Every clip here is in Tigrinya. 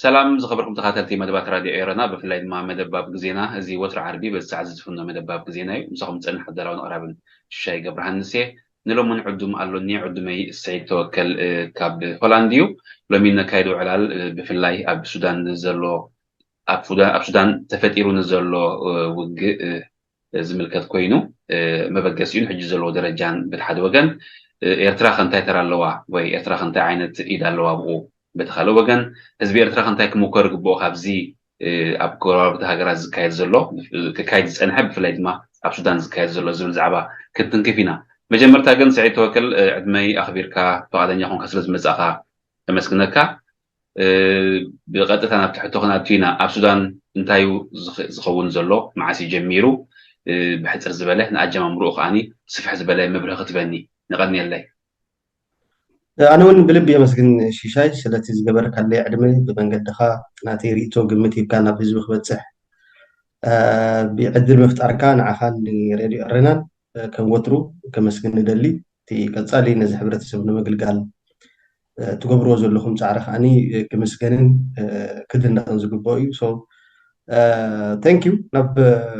سلام زخبركم تخاتلتي مدبات راديو إيرانا بفلايد ما مدباب جزينا هذه وتر عربي بس عزز فينا مدباب جزينا مسخم تسألنا حتى لو نقرب الشاي قبل هالنسي نلو من عدم قالوا إني عدمي السعيد توكل كاب هولنديو لمن كايدو على بفلاي أب السودان نزلوا أب السودان تفتيرو نزلوا وج زملكات كوينو ما بقاسين حجزلوا درجان بالحد وجن إرترا خنتاي ترى اللوا وإرترا خنتاي عينت إيدا اللوا بقو بتخلو وجن حزب إرترا خنتاي كموكر جبو خبزي أب قرار بتهاجر كايد زلوا كايد أنحب في الإدماء أب السودان كايد زلوا زول زعبا كنتن كيفينا مجمر تاجن سعيد توكل عدمي أخبيرك فقدن يكون كسر مزاقة مسكنك بقدرت أنا بتحطه هنا تينا أب السودان انتايو زخون زلوا معاسي جميرو بحث زبالة نأجم مروق عني صفح زبالة مبلغ تبني نغني الله أنا ون بلبي مسكن شيشاي سلتي زجبرك على عدمي بمنقد دخا ناتي ريتو قمتي كان في زوخ بتصح بيعدل مفتار كان عخان راديو أرنان كم وترو كمسكن ندلي تي كتصالي نزح برت سبنا مقل قال تقبروا زلهم تعرف عني كمسكنين كدنا نزقبوي so thank you نب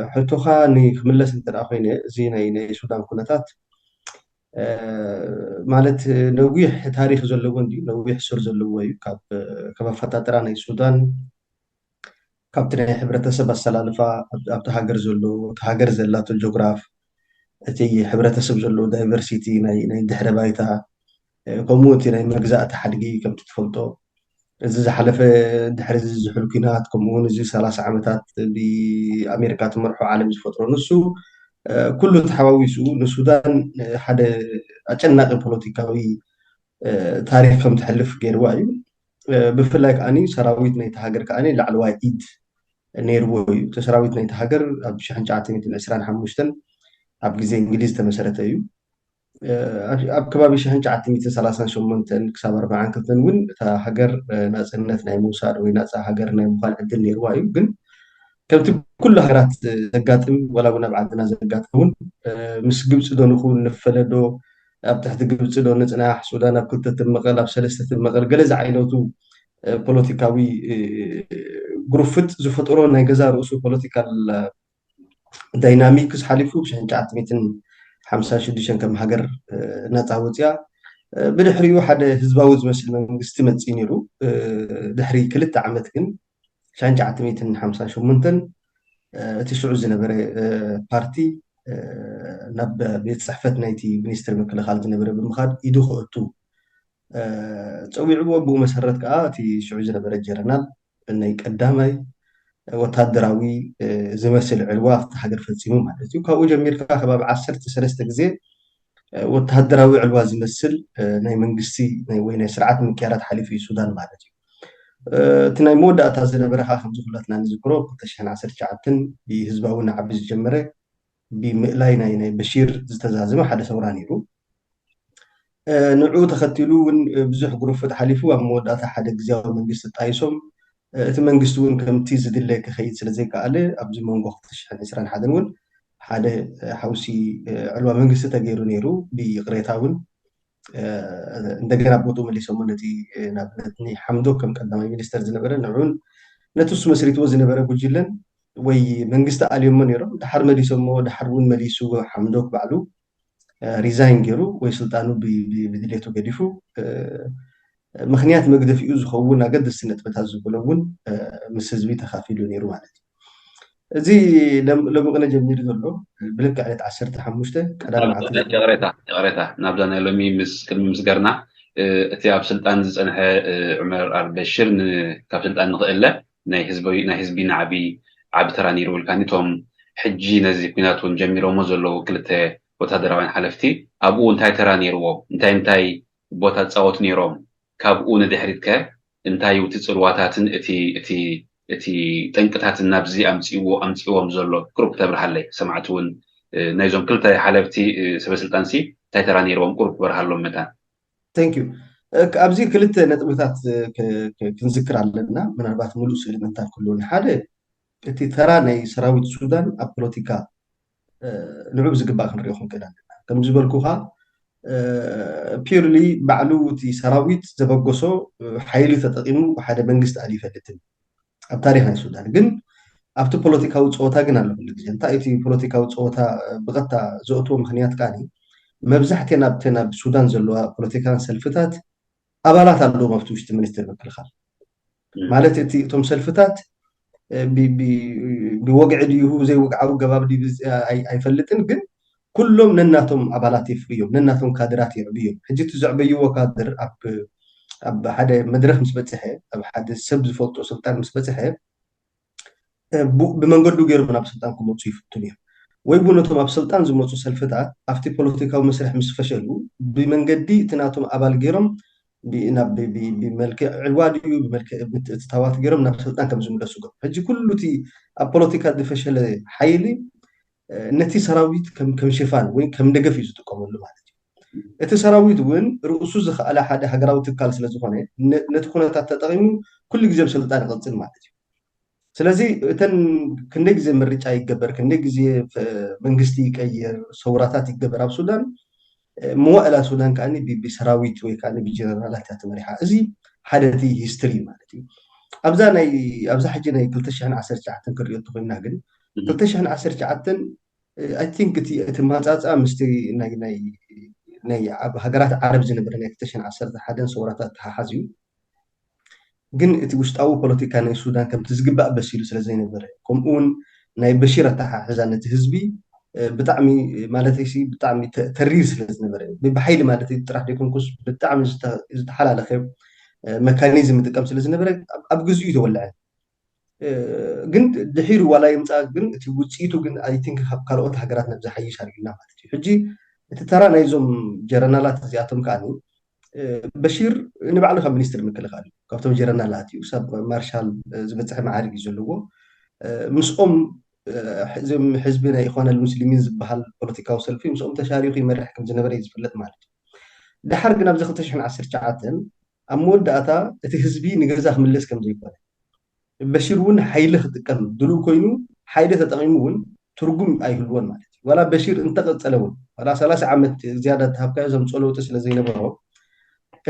حتوخا ني خملس انت أخويني زينة سودان كونتات ማለት ነዊሕ ታሪክ ዘለዎ እንዲ ነዊሕ ሱር ዘለዎ እዩ ካብ ኣፈጣጥራ ናይ ሱዳን ካብቲ ናይ ሕብረተሰብ ኣሰላልፋ ኣብቲ ሃገር ዘሎ እቲ ሃገር ዘላቶ ጂኦግራፍ እቲ ሕብረተሰብ ዘለዎ ዳይቨርሲቲ ናይ ድሕረ ባይታ ከምኡ እቲ ናይ መግዛእቲ ሓድጊ ከምቲ ትፈልጦ እዚ ዝሓለፈ ድሕሪ ዝሕሉ ኩናት ከምኡ እውን እዚ 30 ዓመታት ብኣሜሪካ ትመርሖ ዓለም ዝፈጥሮ ንሱ كل تحواويسو للسودان حدا أجناق بوليتيكاوي تاريخ كم تحلف جيرواي بفلاك أني سراويت نيتهاجر كأني لعلواي إيد نيروي تسراويت نيتهاجر بشحن جاتني تنسران حموشتن أبجزء إنجليز تمسرت أيو أبكبا بشحن جاتني تسلاسان شمنتن كسبر بعن كتن وين تهاجر ناس الناس نايموسار وناس هاجر نايمخال عدل نيرواي جن كنت كل هرات زقاتم ولا بنا بعدنا زقاتهم مش جبت دون يكون نفلدو تحت جبت دون نتناح سودان كنت تمقل بسلسة المقل جلز عينوتو بوليتيكاوي جروفت زفتورون هاي جزار أسو بوليتيكال دايناميكس حليفو بشان جات ميتن 55 كم هاجر نتعوتيا بدحريو حدا هزباوز مثل من استمتينيرو دحري كلت عمتكن شان جات ميتن 58 تشعر زنبرة بارتي نب بيت صحفة نايتي مينستر مكلا خالد زنبرة بمخاد يدوخ أتو تسوي عبوة بو مسرت كآتي شعور زنبرة جرنال إنه يقدمي وتهدراوي زمثل علواف تحقر في السيموم هذا كأو جميل كأخباب 10 سنة جزء وتهدراوي علواف زمثل ناي منقسي ناي وين سرعات من كيارات حالي في السودان بعد تناي مودا تازنا برخا خمسة فلاتنا نذكره تشحن 10 شعبتن بحزباونا عبز جمرة بمقلاي ناي بشير زتزازمه حدا سورانيرو نعو تختلون بزح غرفة حليفو مودا حدا جزاو منقست تايسوم تمنقستون كم تيز دلك خيط سلازي كاله ابز منغو تشحن 20 حدنون حدا حوسي علوا منقست تغيرو نيرو بقريتاون እንደገና ቦቱ መልሶም ነቲ ናብነትኒ ሓምዶ ከም ቀዳማይ ሚኒስተር ዝነበረ ንዑን ነትሱ መስሪትዎ ዝነበረ ጉጅለን ወይ መንግስቲ ኣልዮሞ ነይሮም ድሓር መሊሶሞ ድሓር እውን መሊሱ ሓምዶክ ባዕሉ ሪዛይን ገይሩ ወይ ስልጣኑ ብድሌቱ ገዲፉ ምክንያት መግደፊኡ ዝኸውን ኣገደስነት በታ ዝብሎ እውን ምስ ህዝቢ ተኻፊሉ ነይሩ ማለት እዩ زي لما جميل ذلو بلك على 15 قدام قريتا نبدأ لمي كلمة مسجرنا اتياب سلطان زنها عمر البشير كاب سلطان نقله نهزبي نعبي تراني رول كان توم ሕጂ ነዚ ኩናት እውን ጀሚሮሞ ዘለዉ ክልተ ወታደራውያን ሓለፍቲ ኣብኡ እንታይ ተራ ነይርዎም እንታይ ቦታ ፃወቱ ነይሮም ካብኡ ንድሕሪት ከ እንታይ እቲ ፅልዋታትን እቲ ጠንቅታትን ናብዚ ኣምፂዎም ዘሎ ቁሩብ ተብርሃለይ ሰማዕቲ እውን ናይዞም ክልተ ሓለፍቲ ሰበስልጣን ሲ እንታይ ተራ ነይርዎም ቁሩብ ክበርሃሎም መጣን ቴንክ ዩ ኣብዚ ክልተ ነጥብታት ክንዝክር ኣለና ምናልባት ሙሉእ ስእሊ ምንታይ ክህልውና ሓደ እቲ ተራ ናይ ሰራዊት ሱዳን ኣብ ፖለቲካ ንዑብ ዝግባእ ክንሪኦ ክንክእል ኣለና ከም ዝበልኩኻ ፒርሊ ባዕሉ እቲ ሰራዊት ዘበገሶ ሓይሊ ተጠቂሙ ሓደ መንግስቲ ኣል ይፈልጥን ኣብ ታሪክ ናይ ሱዳን ግን ኣብቲ ፖለቲካዊ ፀወታ ግን ኣሎ ኩሉ ግዜ እንታይ እቲ ፖለቲካዊ ፀወታ ብቐጥታ ዘእትዎ ምክንያት ከዓኒ መብዛሕትአን ኣብተን ኣብ ሱዳን ዘለዋ ፖለቲካን ሰልፍታት ኣባላት ኣለዎም ኣብቲ ውሽጢ ሚኒስትር ምክልኻል ማለት እቲ እቶም ሰልፍታት ብወግዒ ድዩ ዘይወግዓዊ ገባብ ኣይፈልጥን ግን ኩሎም ነናቶም ኣባላት የፍርዮም ነናቶም ካድራት የዕብዮም ሕጂ እቲ ዘዕበይዎ ካድር ኣብ ሓደ መድረክ ምስ በፅሐ ኣብ ሓደ ሰብ ዝፈልጦ ስልጣን ምስ በፅሐ ብመንገዱ ገይሮም ናብ ስልጣን ክመፁ ይፍቱን እዮም ወይ እውን እቶም ኣብ ስልጣን ዝመፁ ሰልፍታት ኣብቲ ፖለቲካዊ መስርሕ ምስ ፈሸሉ ብመንገዲ እቲ ናቶም ኣባል ገይሮም ብመልክዕ ዕልዋ ድዩ ብመልክዕ ምትእትታዋት ገይሮም ናብ ስልጣን ከም ዝምለሱ ገ ሕጂ ኩሉ እቲ ኣብ ፖለቲካ ዝፈሸለ ሓይሊ ነቲ ሰራዊት ከም ሽፋን ወይ ከም ደገፍ እዩ ዝጥቀመሉ ማለት እዩ እቲ ሰራዊት እውን ርእሱ ዝኽኣለ ሓደ ሃገራዊ ትካል ስለ ዝኾነ ነቲ ኩነታት ተጠቂሙ ኩሉ ግዜ ብስልጣን ይቐፅል ማለት እዩ ስለዚ እተን ክንደይ ግዜ ምርጫ ይገበር ክንደይ ግዜ መንግስቲ ይቀይር ሰውራታት ይገበር ኣብ ሱዳን መዋእላ ሱዳን ከዓኒ ብሰራዊት ወይ ከዓኒ ብጀነራላት እያ ተመሪሓ እዚ ሓደ እቲ ሂስትሪ ማለት እዩ ኣብዛ ሕጂ ናይ 2019 ክሪኦ ተኮይና ግን 2019 አይ ቲንክ እቲ ማፃፃ ምስቲ ናይ ሃገራት ዓረብ ዝነበረ ናይ 2011 ሰውራታት ተሓሓዝ እዩ ግን እቲ ውሽጣዊ ፖለቲካ ናይ ሱዳን ከምቲ ዝግባእ በሲሉ ስለ ዘይነበረ ከምኡውን ናይ በሺር ኣተሓሕዛ ነቲ ህዝቢ ብጣዕሚ ማለት ብጣዕሚ ተሪር ስለ ዝነበረ ብሓይሊ ማለት ጥራሕ ደይኮንኩስ ብጣዕሚ ዝተሓላለኸ መካኒዝም ይጥቀም ስለ ዝነበረ ኣብ ግዝኡ ተወልዐ ግን ድሒሩ ዋላ ይምፃእ ግን እቲ ውፅኢቱ ግን ኣይ ቲንክ ካብ ካልኦት ሃገራት ናብ ዝሓይሽ ኣርግና ማለት እዩ ሕጂ እቲ ተራ ናይዞም ጀረናላት እዚኣቶም ከዓኒ በሺር ንባዕሉ ካብ ሚኒስትር ምክልኻል እዩ ካብቶም ጀረናላት እዩ ሰብ ማርሻል ዝበፅሐ ማዕርግ እዩ ዘለዎ ምስኦም حزب ናይ ኢኹዋን ሙስሊሚን ዝበሃል ፖለቲካዊ ሰልፊ ምስኦም ተሻሪኹ ይመርሕ ከም ዝነበረ እዩ ዝፍለጥ ማለት እዩ ድሓር ግን ኣብዚ 2019 ኣብ መወዳእታ እቲ ህዝቢ ንገዛ ክምለስ ከም ዘይኮነ በሺር እውን ሓይሊ ክጥቀም ድሉ ኮይኑ ሓይሊ ተጠቂሙ እውን ትርጉም ኣይህልዎን ማለት እዩ ዋላ በሺር እንተቀፀለ እውን ዋላ 30 ዓመት ዝያዳ ተሃብካዮ ዘምፅኦ ለውጢ ስለ ዘይነበሮ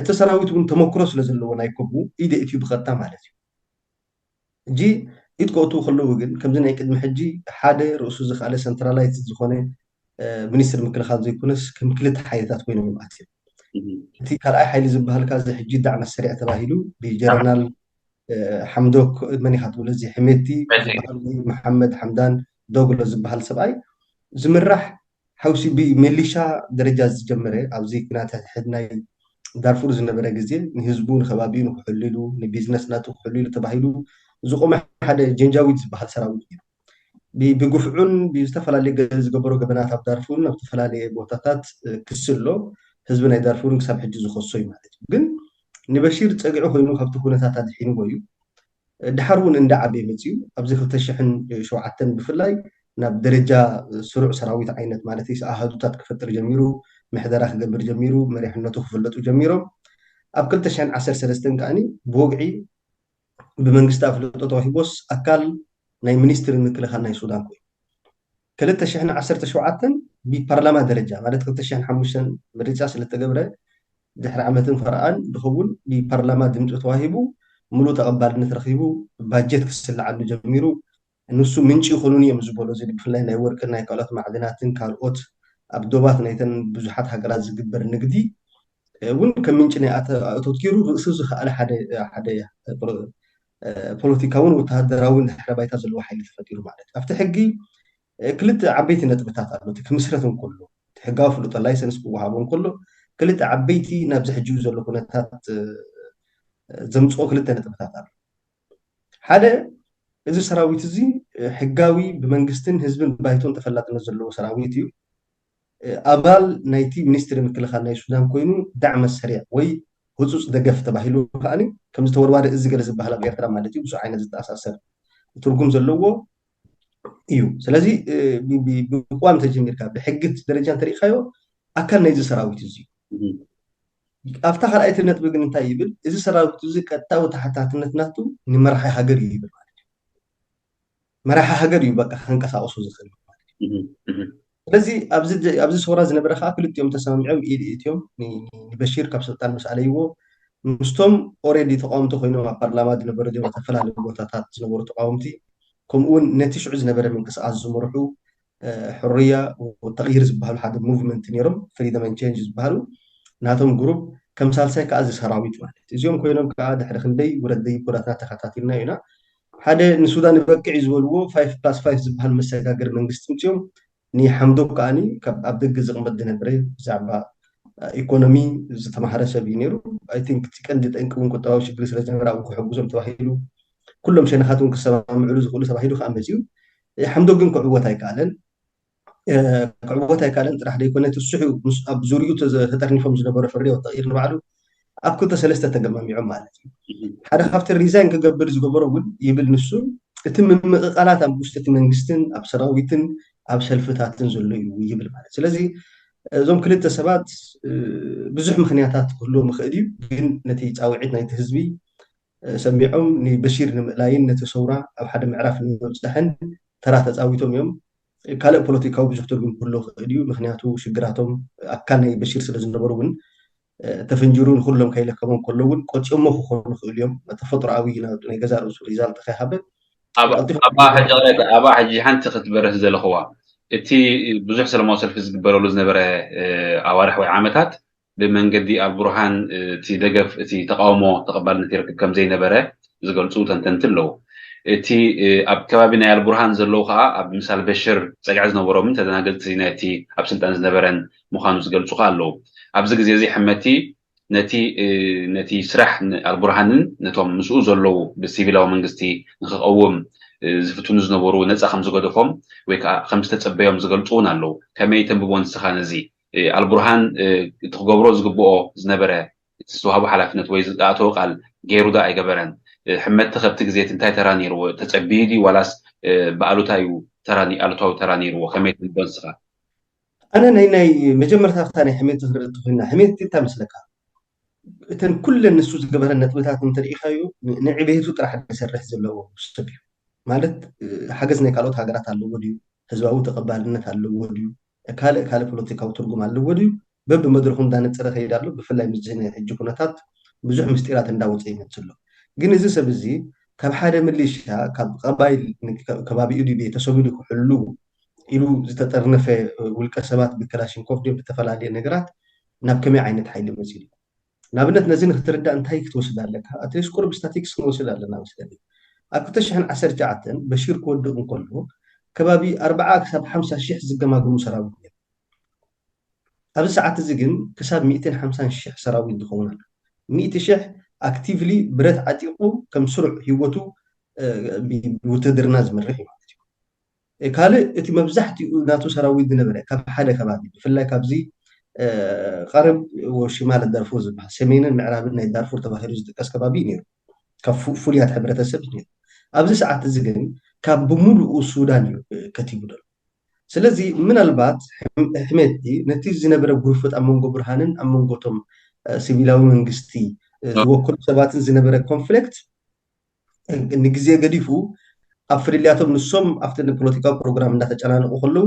እቲ ሰራዊት እውን ተመክሮ ስለ ዘለዎ ናይ ከቡ ኢደ እትዩ ብቐጥታ ማለት እዩ እጂ ኢትቆቱ ከለዉ ግን ከምዚ ናይ ቅድሚ ሕጂ ሓደ ርእሱ ዝኽኣለ ሰንትራላይዝ ዝኾነ ሚኒስትር ምክልኻል ዘይኮነስ ከም ክልተ ሓይልታት ኮይኖም ይምኣት እዮም እቲ ካልኣይ ሓይሊ ዝበሃል ካዚ ሕጂ ዳዕና ሰሪዕ ተባሂሉ ብጀነራል ሓምዶክ መን ኢኻ ትብሎ እዚ ሕሜቲ መሓመድ ሓምዳን ዶግሎ ዝበሃል ሰብኣይ ዝምራሕ ሓውሲ ብሚሊሻ ደረጃ ዝጀመረ ኣብዚ ኩናታት ሕድናይ ዳርፉር ዝነበረ ግዜ ንህዝቡ ንከባቢኡ ንክሕልሉ ንቢዝነስ ናቱ ክሕልሉ ተባሂሉ ዝቆመ ሓደ ጀንጃዊት ዝበሃል ሰራዊት እዩ ብግፍዑን ብዝተፈላለየ ዝገበሮ ገበናት ኣብ ዳርፉርን ኣብ ዝተፈላለየ ቦታታት ክስሎ ህዝቢ ናይ ዳርፉርን ክሳብ ሕጂ ዝኸሶ እዩ ማለት እዩ ግን ንበሺር ፀጊዑ ኮይኑ ካብቲ ኩነታት ኣድሒኑ እዩ ድሓር እውን እንዳዓበየ መፅዩ ኣብዚ 2007 ብፍላይ ናብ ደረጃ ስሩዕ ሰራዊት ዓይነት ማለት እዩ ኣሃዱታት ክፈጥር ጀሚሩ ምሕደራ ክገብር ጀሚሩ መሪሕነቱ ክፍለጡ ጀሚሮም ኣብ 2013 ከዓኒ ብወግዒ ብመንግስቲ ኣፍልጦ ተዋሂቦስ ኣካል ናይ ሚኒስትሪ ምክልኻል ናይ ሱዳን ኮይኑ 2017 ብፓርላማ ደረጃ ማለት 2005 ምርጫ ስለተገብረ ድሕሪ ዓመትን ፈርኣን ድኸውን ብፓርላማ ድምፂ ተዋሂቡ ሙሉእ ተቐባልነት ረኺቡ ባጀት ክስልዓሉ ጀሚሩ ንሱ ምንጪ ይኹኑን እዮም ዝበሎ እዚ ብፍላይ ናይ ወርቅን ናይ ካልኦት ማዕድናትን ካልኦት ኣብ ዶባት ናይተን ብዙሓት ሃገራት ዝግበር ንግዲ እውን ከም ምንጪ ናይ ኣቶት ገይሩ ርእሱ ዝኽኣለ ሓደ ፖለቲካውን ወተሃደራውን ድሕረ ባይታ ዘለዎ ሓይሊ ተፈጢሩ ማለት እዩ ኣብቲ ሕጊ ክልተ ዓበይቲ ነጥብታት ኣሎ እቲ ክምስረት እንከሎ እቲ ሕጋዊ ፍልጦ ላይሰንስ ክወሃቦ እንከሎ ክልተ ዓበይቲ ናብዚ ሕጂ ዘሎ ኩነታት ዘምፅኦ ክልተ ነጥብታት ኣሎ ሓደ إذا سراويت زي حجاوي بمنجستن حزب بايتون تفلت نزل له سراويتيو أبال نايتي منستر مكلخان ناي السودان كوينو دعم السريع وي خصوص دقف تباهيلو كأني كم زتور وارد إزاي جالس بحلا بإيرترا مالتي وسو عين زت أساسا ترجم زلوا إيو سلازي بقوام تجمير كاب بحجة درجة تاريخيو أكل نيجي سراويت زي أفتخر أي تنت بيجن تايبل إذا سراويت زي كتاو تحت تنت ناتو نمرح حجر يبل مرح حجر يبقى خنك ساوسو زخل لذي أبزد صورة زنبرة خاكل تيوم تسمع إيدي تيوم بشير كاب سلطان مسألة مستم أوريدي تقاوم تخينوا مع برلمان نبرة ديوم تفعل على الوطاطات نبرة تقاومتي كم أون نتيش عز نبرة من قصة عز مرحو حرية والتغيير زبها لحد موفمنت نيرم فريدم اند تشينج زبهالو ناتهم جروب كم سال سايك عز سراويت مالت اليوم كوينهم كعاد حد خندي وردي كراتنا تخطاتنا هنا حدا السودان يبقى يزولو 5+5 زبهال مساجر من قسمتهم ني حمدو كاني كاب أبدك زغمت نبرة زعبا إيكونومي زتمحرر سبينيرو I think تكندت إنكم كنتوا شكل سلسلة مرا وحجوزهم تواهيلو كلهم شيء نخاتون كسبام معلوز كل سباهيلو خامسيو حمدو جن كعوة هاي كالن كعوة هاي كالن راح يكون تسحو أبزوريو تترني فم زنبرة فرية والتغيير نبعلو أبكو تسلسة تجمع معمالتي حدا خافت الريزان كجبر زجبرو ود يبل نسو تتم قالات أم بوستة منجستن أبصراويتن أبسلفتاتن زلوا ويبل مالت ስለዚህ እዞም ክልተ ሰባት ብዙሕ ምክንያታት ክህልዎም ይኽእል እዩ ግን ነቲ ፃውዒት ናይቲ ህዝቢ ሰሚዖም ንበሺር ንምእላይን ነቲ ሰውራ ኣብ ሓደ ምዕራፍ ንምብፅሕን ተራ ተፃዊቶም እዮም ካልእ ፖለቲካዊ ብዙሕ ትርጉም ክህልዎ ይኽእል እዩ ምክንያቱ ሽግራቶም ኣካል ናይ በሺር ስለ ዝነበሩ እውን ተፈንጂሩ ንኩሎም ከይለከቦም ከሎ እውን ቆፂሞ ክኾኑ ይኽእሉ እዮም ተፈጥሮኣዊ ናይ ገዛ ርእሱ ሪዛልት ከይሃበ أبا حجي حنت ختبره زلخوا እቲ ብዙሕ ሰላማዊ ሰልፊ ዝግበረሉ ዝነበረ ኣዋርሕ ወይ ዓመታት ብመንገዲ ኣልቡርሃን እቲ ደገፍ እቲ ተቃውሞ ተቐባልነት ይረክብ ከም ዘይነበረ ዝገልፁ ተንተንቲ ኣለዉ እቲ ኣብ ከባቢ ናይ ኣልቡርሃን ዘለዉ ከዓ ኣብ ምሳል በሽር ፀግዒ ዝነበሮምን ተደናገልቲ ናይቲ ኣብ ስልጣን ዝነበረን ምዃኑ ዝገልፁ ከዓ ኣለዉ ኣብዚ ግዜ እዚ ሕመቲ ነቲ ስራሕ ኣልቡርሃንን ነቶም ምስኡ ዘለዉ ብሲቪላዊ መንግስቲ ንክቐውም ዝፍትኑ ዝነበሩ ነፃ ከም ዝገደፎም ወይ ከዓ ከም ዝተፀበዮም ዝገልፁ እውን ኣለዉ ከመይ ተንብቦ ንስኻ ነዚ ኣልቡርሃን እቲ ክገብሮ ዝግብኦ ዝነበረ ዝተዋህቦ ሓላፍነት ወይ ዝኣተወ ቃል ገይሩ ዶ ኣይገበረን ሕመቲ ከብቲ ግዜት እንታይ ተራ ነይርዎ ተፀቢዩ ድዩ ዋላስ ብኣሉታዊ ተራ ነይርዎ ከመይ ተንብቦ ንስኻ ኣነ ናይ መጀመርታ ፍታ ናይ ሕሜት ዝርድእ ኮይና ሕሜት እንታይ መስለካ እተን ኩለን ንሱ ዝገበረ ነጥብታት እንተሪኢኻዮ ንዕቤቱ ጥራሕ ዝሰርሕ ዘለዎ ሰብ እዩ ማለት ሓገዝ ናይ ካልኦት ሃገራት ኣለዎ ድዩ ህዝባዊ ተቐባልነት ኣለዎ ድዩ ካልእ ፖለቲካዊ ትርጉም ኣለዎ ድዩ በብመድረኹ እንዳነፀረ ከይድ ኣሎ ብፍላይ ምስ ሕጂ ኩነታት ብዙሕ ምስጢራት እንዳወፀ ይመፅእ ኣሎ ግን እዚ ሰብ እዚ ካብ ሓደ ሚሊሻ ካብ ቀባይል ከባቢኡ ድዩ ቤተሰቡ ድዩ ክሕሉ ኢሉ ዝተጠርነፈ ውልቀ ሰባት ብክላሽንኮቭ ድዩ ብተፈላለየ ነገራት ናብ ከመይ ዓይነት ሓይሊ መፂኡ እዩ ንኣብነት ነዚ ንክትርዳእ እንታይ ክትወስድ ኣለካ ኣትሊስት ቁርብ ስታቲክስ ክንወስድ ኣለና መስለኒ ኣብ 2019 በሺር ክወድቕ እንከሎ ከባቢ 40 ክሳብ 50 ሺሕ ዝገማግሙ ሰራዊት እዮም ኣብዚ ሰዓት እዚ ግን ክሳብ 150 ሺሕ ሰራዊት ዝኸውን ኣሎ 100 ሺሕ ኣክቲቭሊ ብረት ዓጢቑ ከም ስሩዕ ሂወቱ ብውትድርና ዝመርሕ እዩ ማለት እዩ ካልእ እቲ መብዛሕትኡ ናቱ ሰራዊት ዝነበረ ካብ ሓደ ከባቢ ብፍላይ ካብዚ ቀረብ ወሽማል ዳርፉር ዝበሃል ሰሜንን ምዕራብን ናይ ዳርፉር ተባሂሉ ዝጥቀስ ከባቢ እዩ ነይሩ ካብ ፍሉያት ሕብረተሰብ ነይሩ ኣብዚ ሰዓት እዚ ግን ካብ ብምሉኡ ሱዳን እዩ ከቲቡ ደሎ ስለዚ ምናልባት ሕሜቲ ነቲ ዝነበረ ጉርፍት ኣብ መንጎ ብርሃንን ኣብ መንጎቶም ሲቪላዊ መንግስቲ ዝወከሉ ሰባትን ዝነበረ ኮንፍሊክት ንግዜ ገዲፉ ኣብ ፍልልያቶም ንሶም ኣብቲ ፖለቲካዊ ፕሮግራም እንዳተጨናነቁ ከለዉ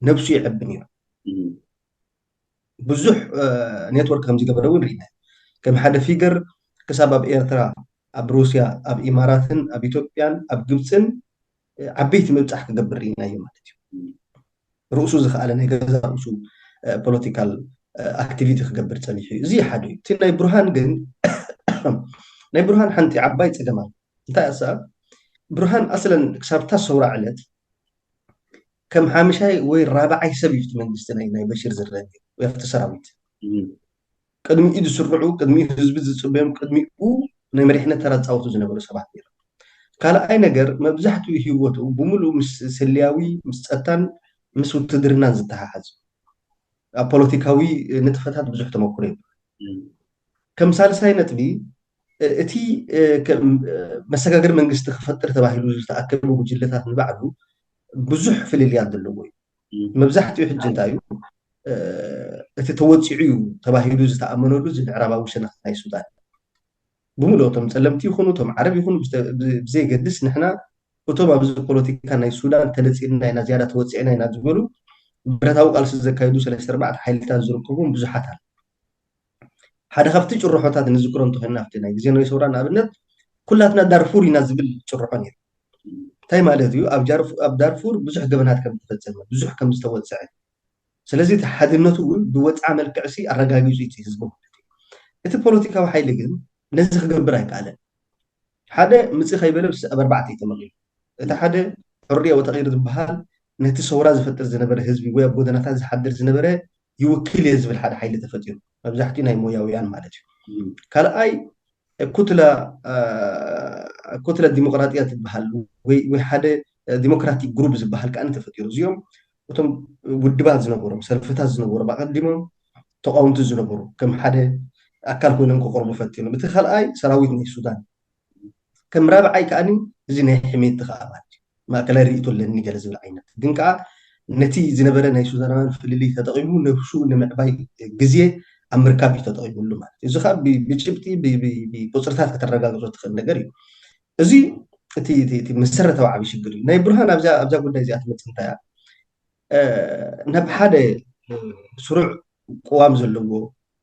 ነብሱ ይዕቢ ነይሩ ብዙሕ ኔትወርክ ከም ዝገበረ እውን ርኢና ከም ሓደ ፊገር ክሳብ ኣብ ኤርትራ ኣብ ሩስያ ኣብ ኢማራትን ኣብ ኢትዮጵያን ኣብ ግብፅን ዓበይቲ ምብፃሕ ክገብር ርኢና እዩ ማለት እዩ ርእሱ ዝከኣለ ናይ ገዛ ርእሱ ፖለቲካል ኣክቲቪቲ ክገብር ፀኒሑ እዩ እዚ ሓደ እዩ እቲ ናይ ብርሃን ግን ናይ ብርሃን ሓንቲ ዓባይ ፀገም ኣሎ እንታይ ኣሳ ብርሃን ኣስለን ክሳብታ ሰውራ ዕለት ከም ሓምሻይ ወይ ራብዓይ ሰብ እዩ መንግስቲ ናይ በሺር ዝረአ ወይ ኣብቲ ሰራዊት ቅድሚኡ ዝስርዑ ቅድሚኡ ህዝቢ ዝፅበዮም ቅድሚኡ ናይ መሪሕነት ተራ ዝፃወቱ ዝነበሩ ሰባት ነይሮም ካልኣይ ነገር መብዛሕትኡ ህይወቱ ብምሉእ ምስ ሰልያዊ ምስ ፀጥታን ምስ ውትድርናን ዝተሓሓዝ ኣብ ፖለቲካዊ ንጥፈታት ብዙሕ ተመክሮ እዩ ከም ሳልሳይ ነጥቢ እቲ መሰጋገሪ መንግስቲ ክፈጥር ተባሂሉ ዝተኣከበ ጉጅለታት ንባዕሉ ብዙሕ ፍልልያት ዘለዎ እዩ መብዛሕትኡ ሕጂ እንታይ እዩ እቲ ተወፂዑ እዩ ተባሂሉ ዝተኣመነሉ እዚ ምዕራባዊ ሸነኽ ናይ ሱዳን ብምሉእ እቶም ፀለምቲ ይኹኑ እቶም ዓረብ ይኹኑ ብዘይገድስ ንሕና እቶም ኣብዚ ፖለቲካ ናይ ሱዳን ተለፂልና ኢና ዝያዳ ተወፂዕና ኢና ዝበሉ ብረታዊ ቃልሲ ዘካይዱ 3-4 ሓይልታት ዝርከቡን ብዙሓት ኣለ ሓደ ካብቲ ጭርሖታት ንዝክሮ እንተኮይና ኣብቲ ናይ ግዜ ናይ ሰውራ ንኣብነት ኩላትና ዳርፉር ኢና ዝብል ጭርሖ ነይሩ እንታይ ማለት እዩ ኣብ ዳርፉር ብዙሕ ገበናት ከም ዝተፈፀመ ብዙሕ ከም ዝተወፅዐ ስለዚ እቲ ሓድነቱ እውን ብወፃ መልክዕሲ ኣረጋጊፁ እቲ ህዝቢ እቲ ፖለቲካዊ ሓይሊ ግን ነዚ ክገብር ኣይከኣለን ሓደ ምፅእ ከይበለ ኣብ 4 ተመቂሉ እቲ ሓደ ሕርያ ወተቂር ዝበሃል ነቲ ሰውራ ዝፈጥር ዝነበረ ህዝቢ ወይ ኣብ ጎደናታት ዝሓድር ዝነበረ ይውክል እየ ዝብል ሓደ ሓይሊ ተፈጢሩ መብዛሕትኡ ናይ ሞያውያን ማለት እዩ ካልኣይ ኩትለ ዲሞክራጥያ ትበሃል ወይ ሓደ ዲሞክራቲክ ግሩፕ ዝበሃል ከዓ ተፈጢሩ እዚኦም እቶም ውድባት ዝነበሮም ሰልፍታት ዝነበሮም ኣቀዲሞም ተቃውምቲ ዝነበሩ ከም ሓደ ኣካል ኮይኖም ክቆርቡ ፈቲኖም እቲ ካልኣይ ሰራዊት ናይ ሱዳን ከም ራብዓይ ከዓኒ እዚ ናይ ሕሜት ከዓ ማለት እዩ ማእከላይ ርእይቶ ኣለኒ ገለ ዝብል ዓይነት ግን ከዓ ነቲ ዝነበረ ናይ ሱዳናውያን ፍልልይ ተጠቂሙ ነብሱ ንምዕባይ ግዜ ኣብ ምርካብ እዩ ተጠቂሙሉ ማለት እዩ እዚ ከዓ ብጭብጢ ብቁፅርታት ከተረጋግፆ ትኽእል ነገር እዩ እዚ እቲ መሰረታዊ ዓብዪ ሽግር እዩ ናይ ብርሃን ኣብዛ ጉዳይ እዚኣ ትመፅእ እንታይ ናብ ሓደ ስሩዕ ቅዋም ዘለዎ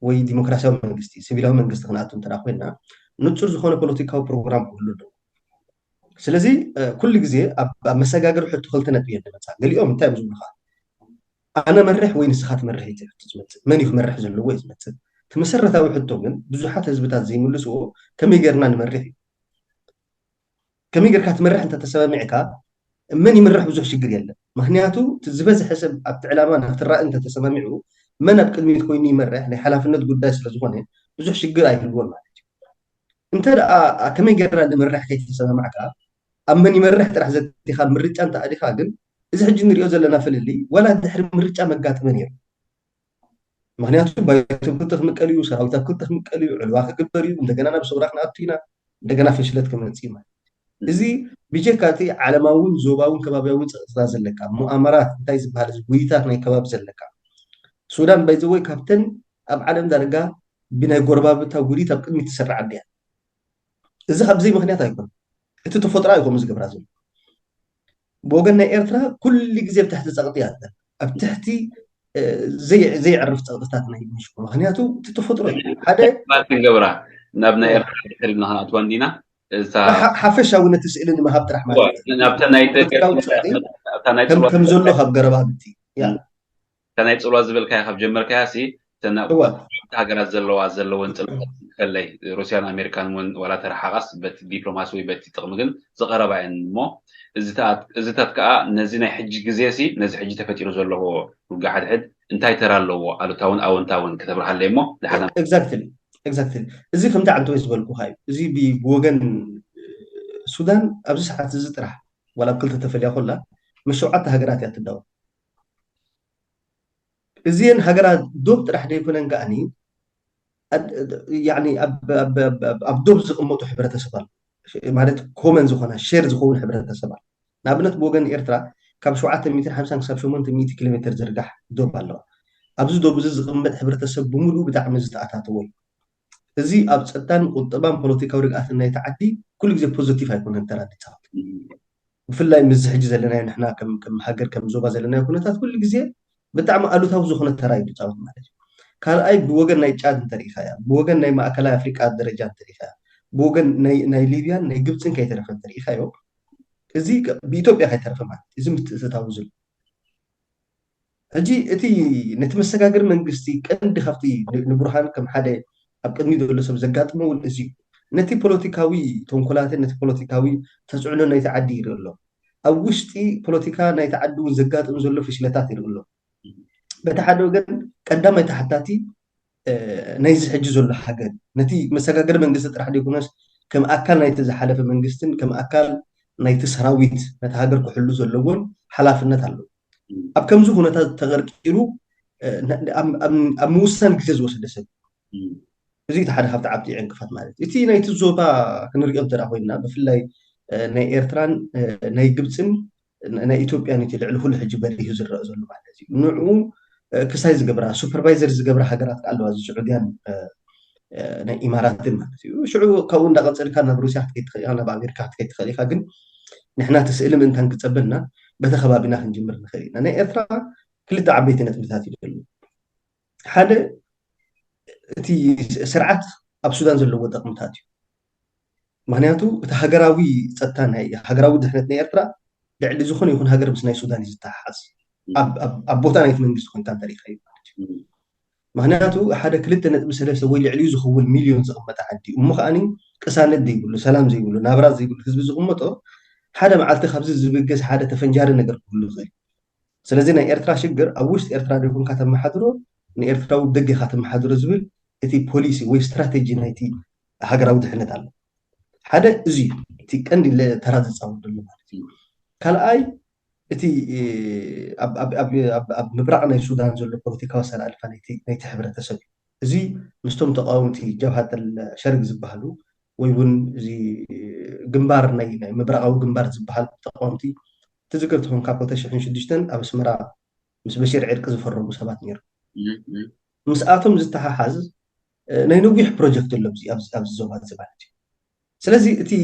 ወይ ዲሞክራሲያዊ መንግስቲ ሲቪላዊ መንግስቲ ክንኣቱ እንተዳ ኮይና ንፁር ዝኾነ ፖለቲካዊ ፕሮግራም ክህሉ ኣለዎ ስለዚ ኩሉ ግዜ ኣብ መሰጋገሪ ሕቶ ክልተ ነጥቢ እየ ንመፃ ገሊኦም እንታይ እዮም ዝብሉካ ኣነ መርሕ ወይ ንስኻ ትመርሕ እዩ ዝመፅእ መን እዩ ክመርሕ ዘለዎ እዩ ዝመፅእ እቲ መሰረታዊ ሕቶ ግን ብዙሓት ህዝብታት ዘይምልስዎ ከመይ ጌርና ንመርሕ እዩ ከመይ ጌርካ ትመርሕ እንተተሰማሚዕካ መን ይምርሕ ብዙሕ ሽግር የለን ምክንያቱ ዝበዝሐ ሰብ ኣብቲ ዕላማ ናብቲ ራእይ እንተተሰማሚዑ መን ኣብ ቅድሚት ኮይኑ ይመርሕ ናይ ሓላፍነት ጉዳይ ስለዝኾነ ብዙሕ ሽግር ኣይህልዎን ማለት እዩ እንተ ደኣ ከመይ ጌርና ንመርሕ ከይተሰማማዕካ ኣብ መን ይመርሕ ጥራሕ ዘቲኻ ምርጫ እንተኣዲኻ ግን እዚ ሕጂ ንሪኦ ዘለና ፍልሊ ወላ ድሕሪ ምርጫ መጋጥመ ነይሩ ምክንያቱ ባይቶ ክልተ ክምቀል እዩ ሰራዊታት ክልተ ክምቀል እዩ ዕልዋ ክግበር እዩ እንደገና ናብ ሰውራ ክንኣቱ ኢና እንደገና ፍሽለት ክመፅእ ማለት እዚ ብጀካ እቲ ዓለማውን ዞባውን ከባቢያውን ፀጥታ ዘለካ ሙኣመራት እንታይ ዝበሃል ውይይታት ናይ ከባቢ ዘለካ ሱዳን ባይዘወይ ካብተን ኣብ ዓለም ዳርጋ ብናይ ጎረባብታ ውሪት ኣብ ቅድሚት ትሰርዕ ዓዲ እያ እዚ ካብዘይ ምክንያት ኣይኮነ እቲ ተፈጥሮ ይኮም ዝገብራ ዘሎ ብወገን ናይ ኤርትራ ኩሉ ግዜ ብታሕቲ ፀቕጢ እያ ኣብ ትሕቲ ዘይዕርፍ ፀቕጥታት ናይ ምሽኮ ምክንያቱ እቲ ተፈጥሮ ሓደ ክንገብራ ናብ ናይ ኤርትራ ድሕሪ ኢልና ክንኣትዋ እንዲና ሓፈሻዊ ነቲ ስእሊ ንምሃብ ጥራሕ ማለት እዩ ናብታ ናይ ከም ዘሎ ካብ ገረባብቲ ናይ ፅልዋ ዝብልካያ ካብ ጀመርካያ ሲ ሃገራት ዘለወን ፅልዋት ከለይ ሩስያን ኣሜሪካን እውን ዋላ ተረሓቃስ በቲ ዲፕሎማሲ ወይ በቲ ጥቕሚ ግን ዝቐረባ እየን እሞ እዚታት ከዓ ነዚ ናይ ሕጂ ግዜ ሲ ነዚ ሕጂ ተፈጢሩ ዘለዎ ውግእ ሓድሕድ እንታይ ተራ ኣለዎ ኣሉታውን ኣወንታውን ከተብርሃለይ እሞ ዝሓዛ ኤግዛክትሊ እዚ ከምቲ ዓንተ ወይ ዝበልኩካ እዩ እዚ ብወገን ሱዳን ኣብዚ ሰዓት እዚ ጥራሕ ዋላ ክልተ ተፈልያ ኮላ መሸውዓተ ሃገራት እያ ትዳወ እዚአን ሃገራት ዶብ ጥራሕ ደይኮነን ከዓኒ ኣብ ዶብ ዝቕመጡ ሕብረተሰብ ኣሎ ማለት ኮመን ዝኾነ ሼር ዝኸውን ሕብረተሰብ ኣሎ ንኣብነት ብወገን ኤርትራ ካብ 750 ክሳብ 800 ኪሎ ሜትር ዝርጋሕ ዶብ ኣለዋ ኣብዚ ዶብ እዚ ዝቕመጥ ሕብረተሰብ ብምሉእ ብጣዕሚ ዝተኣታተወ እዩ እዚ ኣብ ፀጥታን ቁጠባን ፖለቲካዊ ርግኣትን ናይቲ ዓዲ ኩሉ ግዜ ፖዚቲቭ ኣይኮነን ተራ ይፃወት ብፍላይ ምዝ ሕጂ ዘለና ንሕና ከም ሃገር ከም ዞባ ዘለና ኩነታት ኩሉ ግዜ ብጣዕሚ ኣሉታዊ ዝኾነ ተራ እዩ ዝፃወት ማለት እዩ ካልኣይ ብወገን ናይ ጫድ እንተሪኢኻ እያ ብወገን ናይ ማእከላይ ኣፍሪቃ ደረጃ እንተሪኢኻ እያ ብወገን ናይ ሊብያን ናይ ግብፅን ከይተረፈ እንተሪኢኻዮ እዚ ብኢትዮጵያ ከይተረፈ ማለት እዚ ምትእትታዊ ዝሉ ሕጂ እቲ ነቲ መሰጋገሪ መንግስቲ ቀንዲ ካብቲ ንብርሃን ከም ሓደ ኣብ ቅድሚ ዘሎ ሰብ ዘጋጥሞ እውን እዚ ነቲ ፖለቲካዊ ተንኮላትን ነቲ ፖለቲካዊ ተፅዕኖ ናይቲ ዓዲ ይርኢ ኣሎ ኣብ ውሽጢ ፖለቲካ ናይቲ ዓዲ እውን ዘጋጥም ዘሎ ፍሽለታት ይርኢ ኣሎ በቲ ሓደ ወገን ቀዳማይ ተሓታቲ ናይዚ ሕጂ ዘሎ ሃገር ነቲ መሰጋገሪ መንግስቲ ጥራሕ ደይኮነስ كم أكل نايت زحلف منجستن كم أكل نايت سراويت نتهاجر كحلو زلون حلاف النتالو أب كم زو هنا تغرقيرو أم موسان كتير وصل سب زي تحد هفت عبدي عنك فات مالت إتي نايت الزوبا كنرجع ترى هوينا بفلاي ناي إيرتران ناي جبسن ناي إثيوبيا نتي لعلو كل حج بريه زر زلوا مالتي نوعو كسايز جبرها سوبرفايزرز جبرها حجرات قالوا هذا سعوديان ناي إمارات مالتي شعو كون دقت سلك أنا بروسيا حكيت أنا بأمريكا حكيت خليك لكن نحن تسأل من تنك تسبنا بتخبابنا خنجمر نخلينا ناي إيرتران كل تعبيتنا تبثاتي كله حدا تي سرعت أب سودان زلوا دقمتاتي معناته تهجراوي ستان هجراوي دحنت نيرترا لعل زخون يكون هجر بس ناي سودان يزتحس أب بوتان يتمنى زخون كان تاريخي معناته حدا كلت نت مثلا سوي لعلي زخون مليون زغمة عدي ومخاني كسانة دي يقول له سلام زي يقول له نابراز زي يقول له حزب زغمته حدا معلت خبز زبيجز حدا تفنجار النجر كله غير سلازي ناي إيرترا شجر أوش إيرترا يكون كاتم محدره نيرترا ودقي خاتم محدره زبل تي بوليسي وي استراتيجي نايتي هجراوي دحنت على حدا زي تي كان اللي ترى تصور له مالتي كالأي تي أب مبرقنا السودان زول البوليتيكا وسائل ألفا نيتي حبرة تسوي زي مستوم تقاومتي جبهة الشرق زبحلو ويبون زي جنبار ناي مبرقة وجنبار زبحل تقاومتي تذكرتهم كابوتيش حين شدشتن أبو سمرا مس بشير عرق زفروا سبات نير مسآتهم زتها حاز ناي نوجح بروجكت اللبزي أبز زوبات زبالتي سلازي تي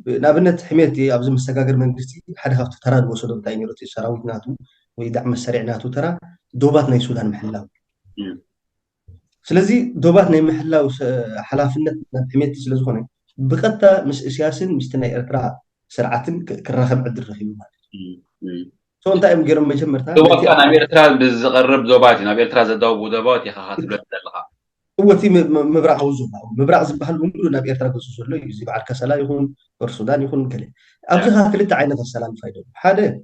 نابنت حميتي أبز مستقاقر منجستي حد هفت ترى وصلوا انتاي نيروتي سراويت ناتو ويدعم السريع ناتو ترى دوبات ناي سودان محلاو سلازي دوبات ناي محلاو حلافنت حميتي سلازي خوني بقتا مس سياسن مستناي إرترا سرعة كراخب عد الرخيم مالي سو انتا ام جيرم مجمرتا دوبات كان أمير ترى بزقرب دوباتي أمير ترى زدوب ودوبات خاطر لها قوتي مبرع وزوها مبرع زبحل بنقول نبي إرترا قصص له يزيب على الكسلا يكون السودان يكون كله أبزها كلتا عينة السلام فايدة حدا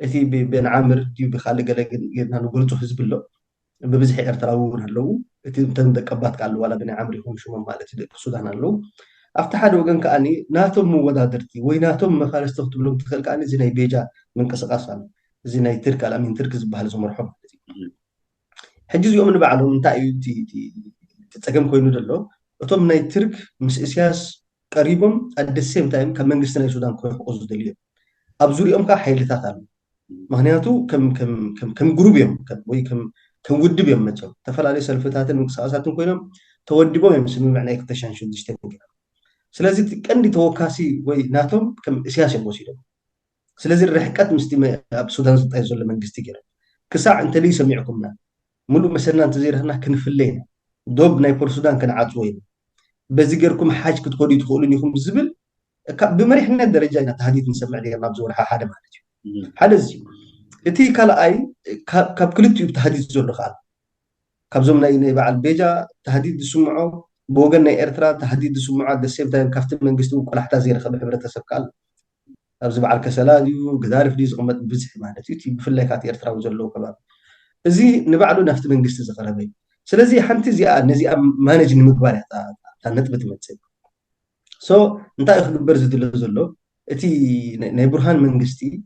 إتي بين عامر دي بخالي قلنا نقول تو حزب الله ببزح إرتراون هلو إتي تندك أبات قال ولا بين عامر يكون شو مالتي دي السودان هلو أفتح هذا وجن كأني ناتم ودادرتي ويناتم مخالص تكتب لهم تخيل كأني زي بيجا من قصقاصا زي ترك على من تركز بهالزمر مرحوم حجز يوم من بعدهم تأيي تي تتسجم كوينو دلو أتوم ناي ترك مس إسياس قريبهم at the same time كمان جستنا السودان كوي حقوق دليل أبزوري أمك حيل تاتل مهنياتو كم جروب يوم كم وي كم ودب يوم مثلا تفعل عليه سلفتات المقصاسات كوينهم تودبوا يوم سمي معناه اكتشان شو دشتين كده سلازي كأني توكاسي وي ناتهم كم سياسي بوسيلهم سلازي الرحكات مستمع بسودان زطاي زول من جستي كده كساع أنت لي سميعكمنا ملو مثلا أنت زي هنا كنفلين دوب نايبور السودان كان عاتوين بزيجركم حاج كتقولي يدخلون يكون زبل بمريحنا الدرجة إن تهديد نسمع لي الله بزور حدا ما نجي حدا زي إتي كلا أي كاب كل تيوب تهديد زور خال كاب زمنا إني بعد بيجا تهديد سمعه بوجنا إيرترا تهديد سمعه السيف تايم كفت من قستو كل حتى زي خبر حبرة تسبقال أبز بعد كسلاديو قدارف دي زغمت بزح ما نجي تي بفلكات إيرترا وزلوا كمان زي نبعلو نفت من قست زغربي سلازي حنتي زي نزي ما نجي نمقبال تنتبت متسب سو انتا يخبر زد له زلو اتي ناي برهان منغستي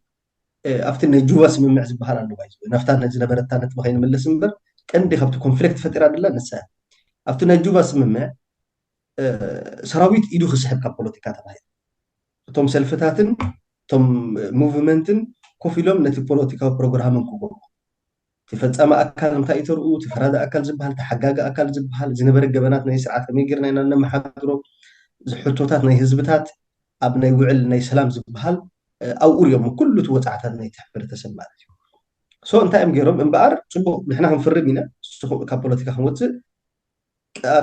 افت ناي جواس من معز بحال انه بايز نفتان نجنا برتانت بخين ملس منبر كندي خبت كونفليكت فترة دلا نسا افت ناي جواس من مع سراويت ايدو خسحب كبوليتيكا تبعي توم سلفتاتن توم موفمنتن كوفيلوم نتي بوليتيكا بروجرامن كوبو تفصم اكل انت يترؤ تفراد اكل زبحال تحقاق اكل زبحال زنبر الجبنات ناي ساعات كميغرنا ان محضرو زحوتات ناي حزبታት ኣብ ናይ ውዕል ናይ ሰላም ዝበሃል ኣብኡ እዮም ኩሉ ተወፃዕታት ናይ ትሕብር ተሰማዕ እዩ ሶ እንታይ እዮም ገይሮም እምበኣር ፅቡቅ ንሕና ክንፍርም ኢና ካብ ፖለቲካ ክንወፅእ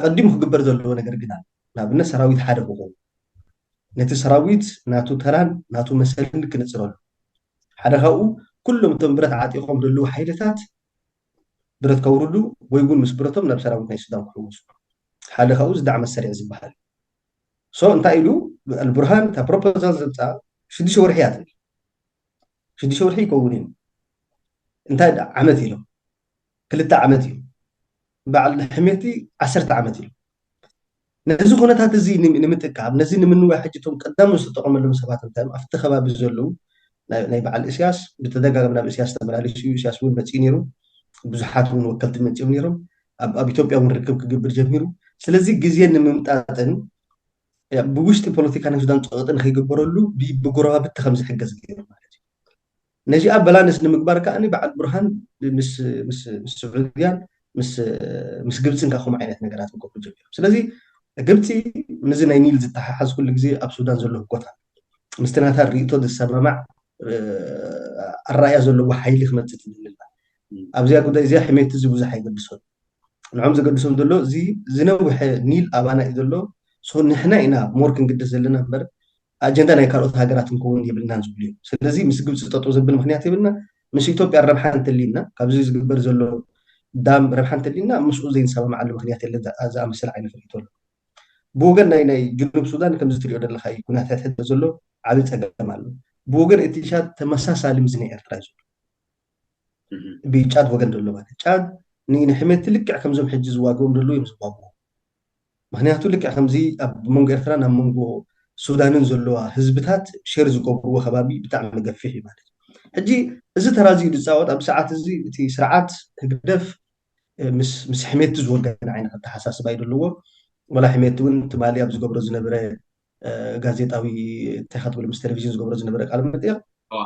ቀዲሙ ክግበር ዘለዎ ነገር ግን ኣሎ ንኣብነት ሰራዊት ሓደ ክኸውን ነቲ ሰራዊት ናቱ ተራን ናቱ መሰልን ክንፅረሉ ሓደ ካብኡ ኩሎም እቶም ብረት ዓጢቆም ዘለዉ ሓይልታት ብረት ከውርዱ ወይ እውን ምስ ብረቶም ናብ ሰራዊት ናይ ሱዳን ክሕወሱ ሓደ ካብኡ ዝዳዕመ ሰሪዕ ዝበሃል سو انت ايلو البرهان تا بروبوزال زبطا شدي شورحيات شدي شورحي كونين انت عمتي له كلتا عمتي بعد حميتي 10 عمتي ነዚ ኩነታት እዚ ንምጥቃም ነዚ ንምንዋይ ሕጅቶም ቀዳም ዝተጠቐመሎም ሰባት እንታይ ኣብቲ ከባቢ ዘለዉ ናይ በዓል እስያስ ብተደጋጋሚ ናብ እስያስ ተመላሊሱ እስያስ እውን መፂኡ ነይሩ ብዙሓት እውን ወከልቲ መፂኦም ነይሮም ኣብ ኢትዮጵያ እውን ርክብ ክግብር ጀሚሩ ስለዚ ግዜ ንምምጣጥን ብውሽጢ ፖለቲካ ናይ ሱዳን ፀቕጢ ንከይግበረሉ ብጎረባብቲ ከም ዝሕገዝ ገይሩ ማለት እዩ ነዚኣ በላንስ ንምግባር ከዓኒ በዓል ብርሃን ምስ ስዑድያን ምስ ግብፅን ከምኡ ዓይነት ነገራት ክገብሩ ጀሚሮም ስለዚ ግብፂ ነዚ ናይ ኒል ዝተሓሓዝ ኩሉ ግዜ ኣብ ሱዳን ዘሎ ህጎታ ምስቲ ናታ ርእቶ ዝሰማማዕ ኣረኣያ ዘለዎ ሓይሊ ክመፅእ ትድልላ ኣብዚኣ ጉዳይ እዚኣ ሕሜት እዚ ብዙሕ ኣይገድሶን ንዖም ዘገድሶም ዘሎ እዚ ዝነውሐ ኒል ኣባና እዩ ዘሎ ንሕና ኢና ሞር ክንግደስ ዘለና እምበር ኣጀንዳ ናይ ካልኦት ሃገራት ክንከውን የብልናን ዝብሉ እዮም ስለዚ ምስ ግብፂ ጠጠው ዘብል ምክንያት የብልና ምስ ኢትዮጵያ ረብሓ እንተሊና ካብዚ ዝግበር ዘሎ ዳም ረብሓ እንተሊና ምስኡ ዘይንሰማማዓሉ ምክንያት የለን ዝኣመሰለ ዓይነት ርእቶ ኣሎ ብወገን ናይ ጅኑብ ሱዳን ከምዚ ትሪኦ ዘለካ እዩ ኩነታት ሕደ ዘሎ ዓብይ ፀገም ኣሎ ብወገን እቲ ሻድ ተመሳሳሊ ምስ ናይ ኤርትራ እዩ ዘሎ ብጫድ ወገን ዘሎ ማለት ጫድ ንሕሜት ልክዕ ከምዞም ሕጂ ዝዋግቦም ዘለዉ እዮም ዝዋግቦ ምክንያቱ ልክዕ ከምዚ ኣብ መንጎ ኤርትራን ኣብ መንጎ ሱዳንን ዘለዋ ህዝብታት ሸር ዝገብርዎ ከባቢ ብጣዕሚ ገፊሕ እዩ ማለት ሕጂ እዚ ተራዚዩ ዝፃወት ኣብ ሰዓት እዚ እቲ ስርዓት ህግደፍ ምስ ሕሜት ዝወገን ዓይነት ኣተሓሳስባ እዩ ዘለዎ ወላ ሕሜት እውን ትማሊ ኣብ ዝገብሮ ዝነበረ ጋዜጣዊ እንታይ ክትብሉ ምስ ቴሌቭዥን ዝገብሮ ዝነበረ ቃለ መጠይቕ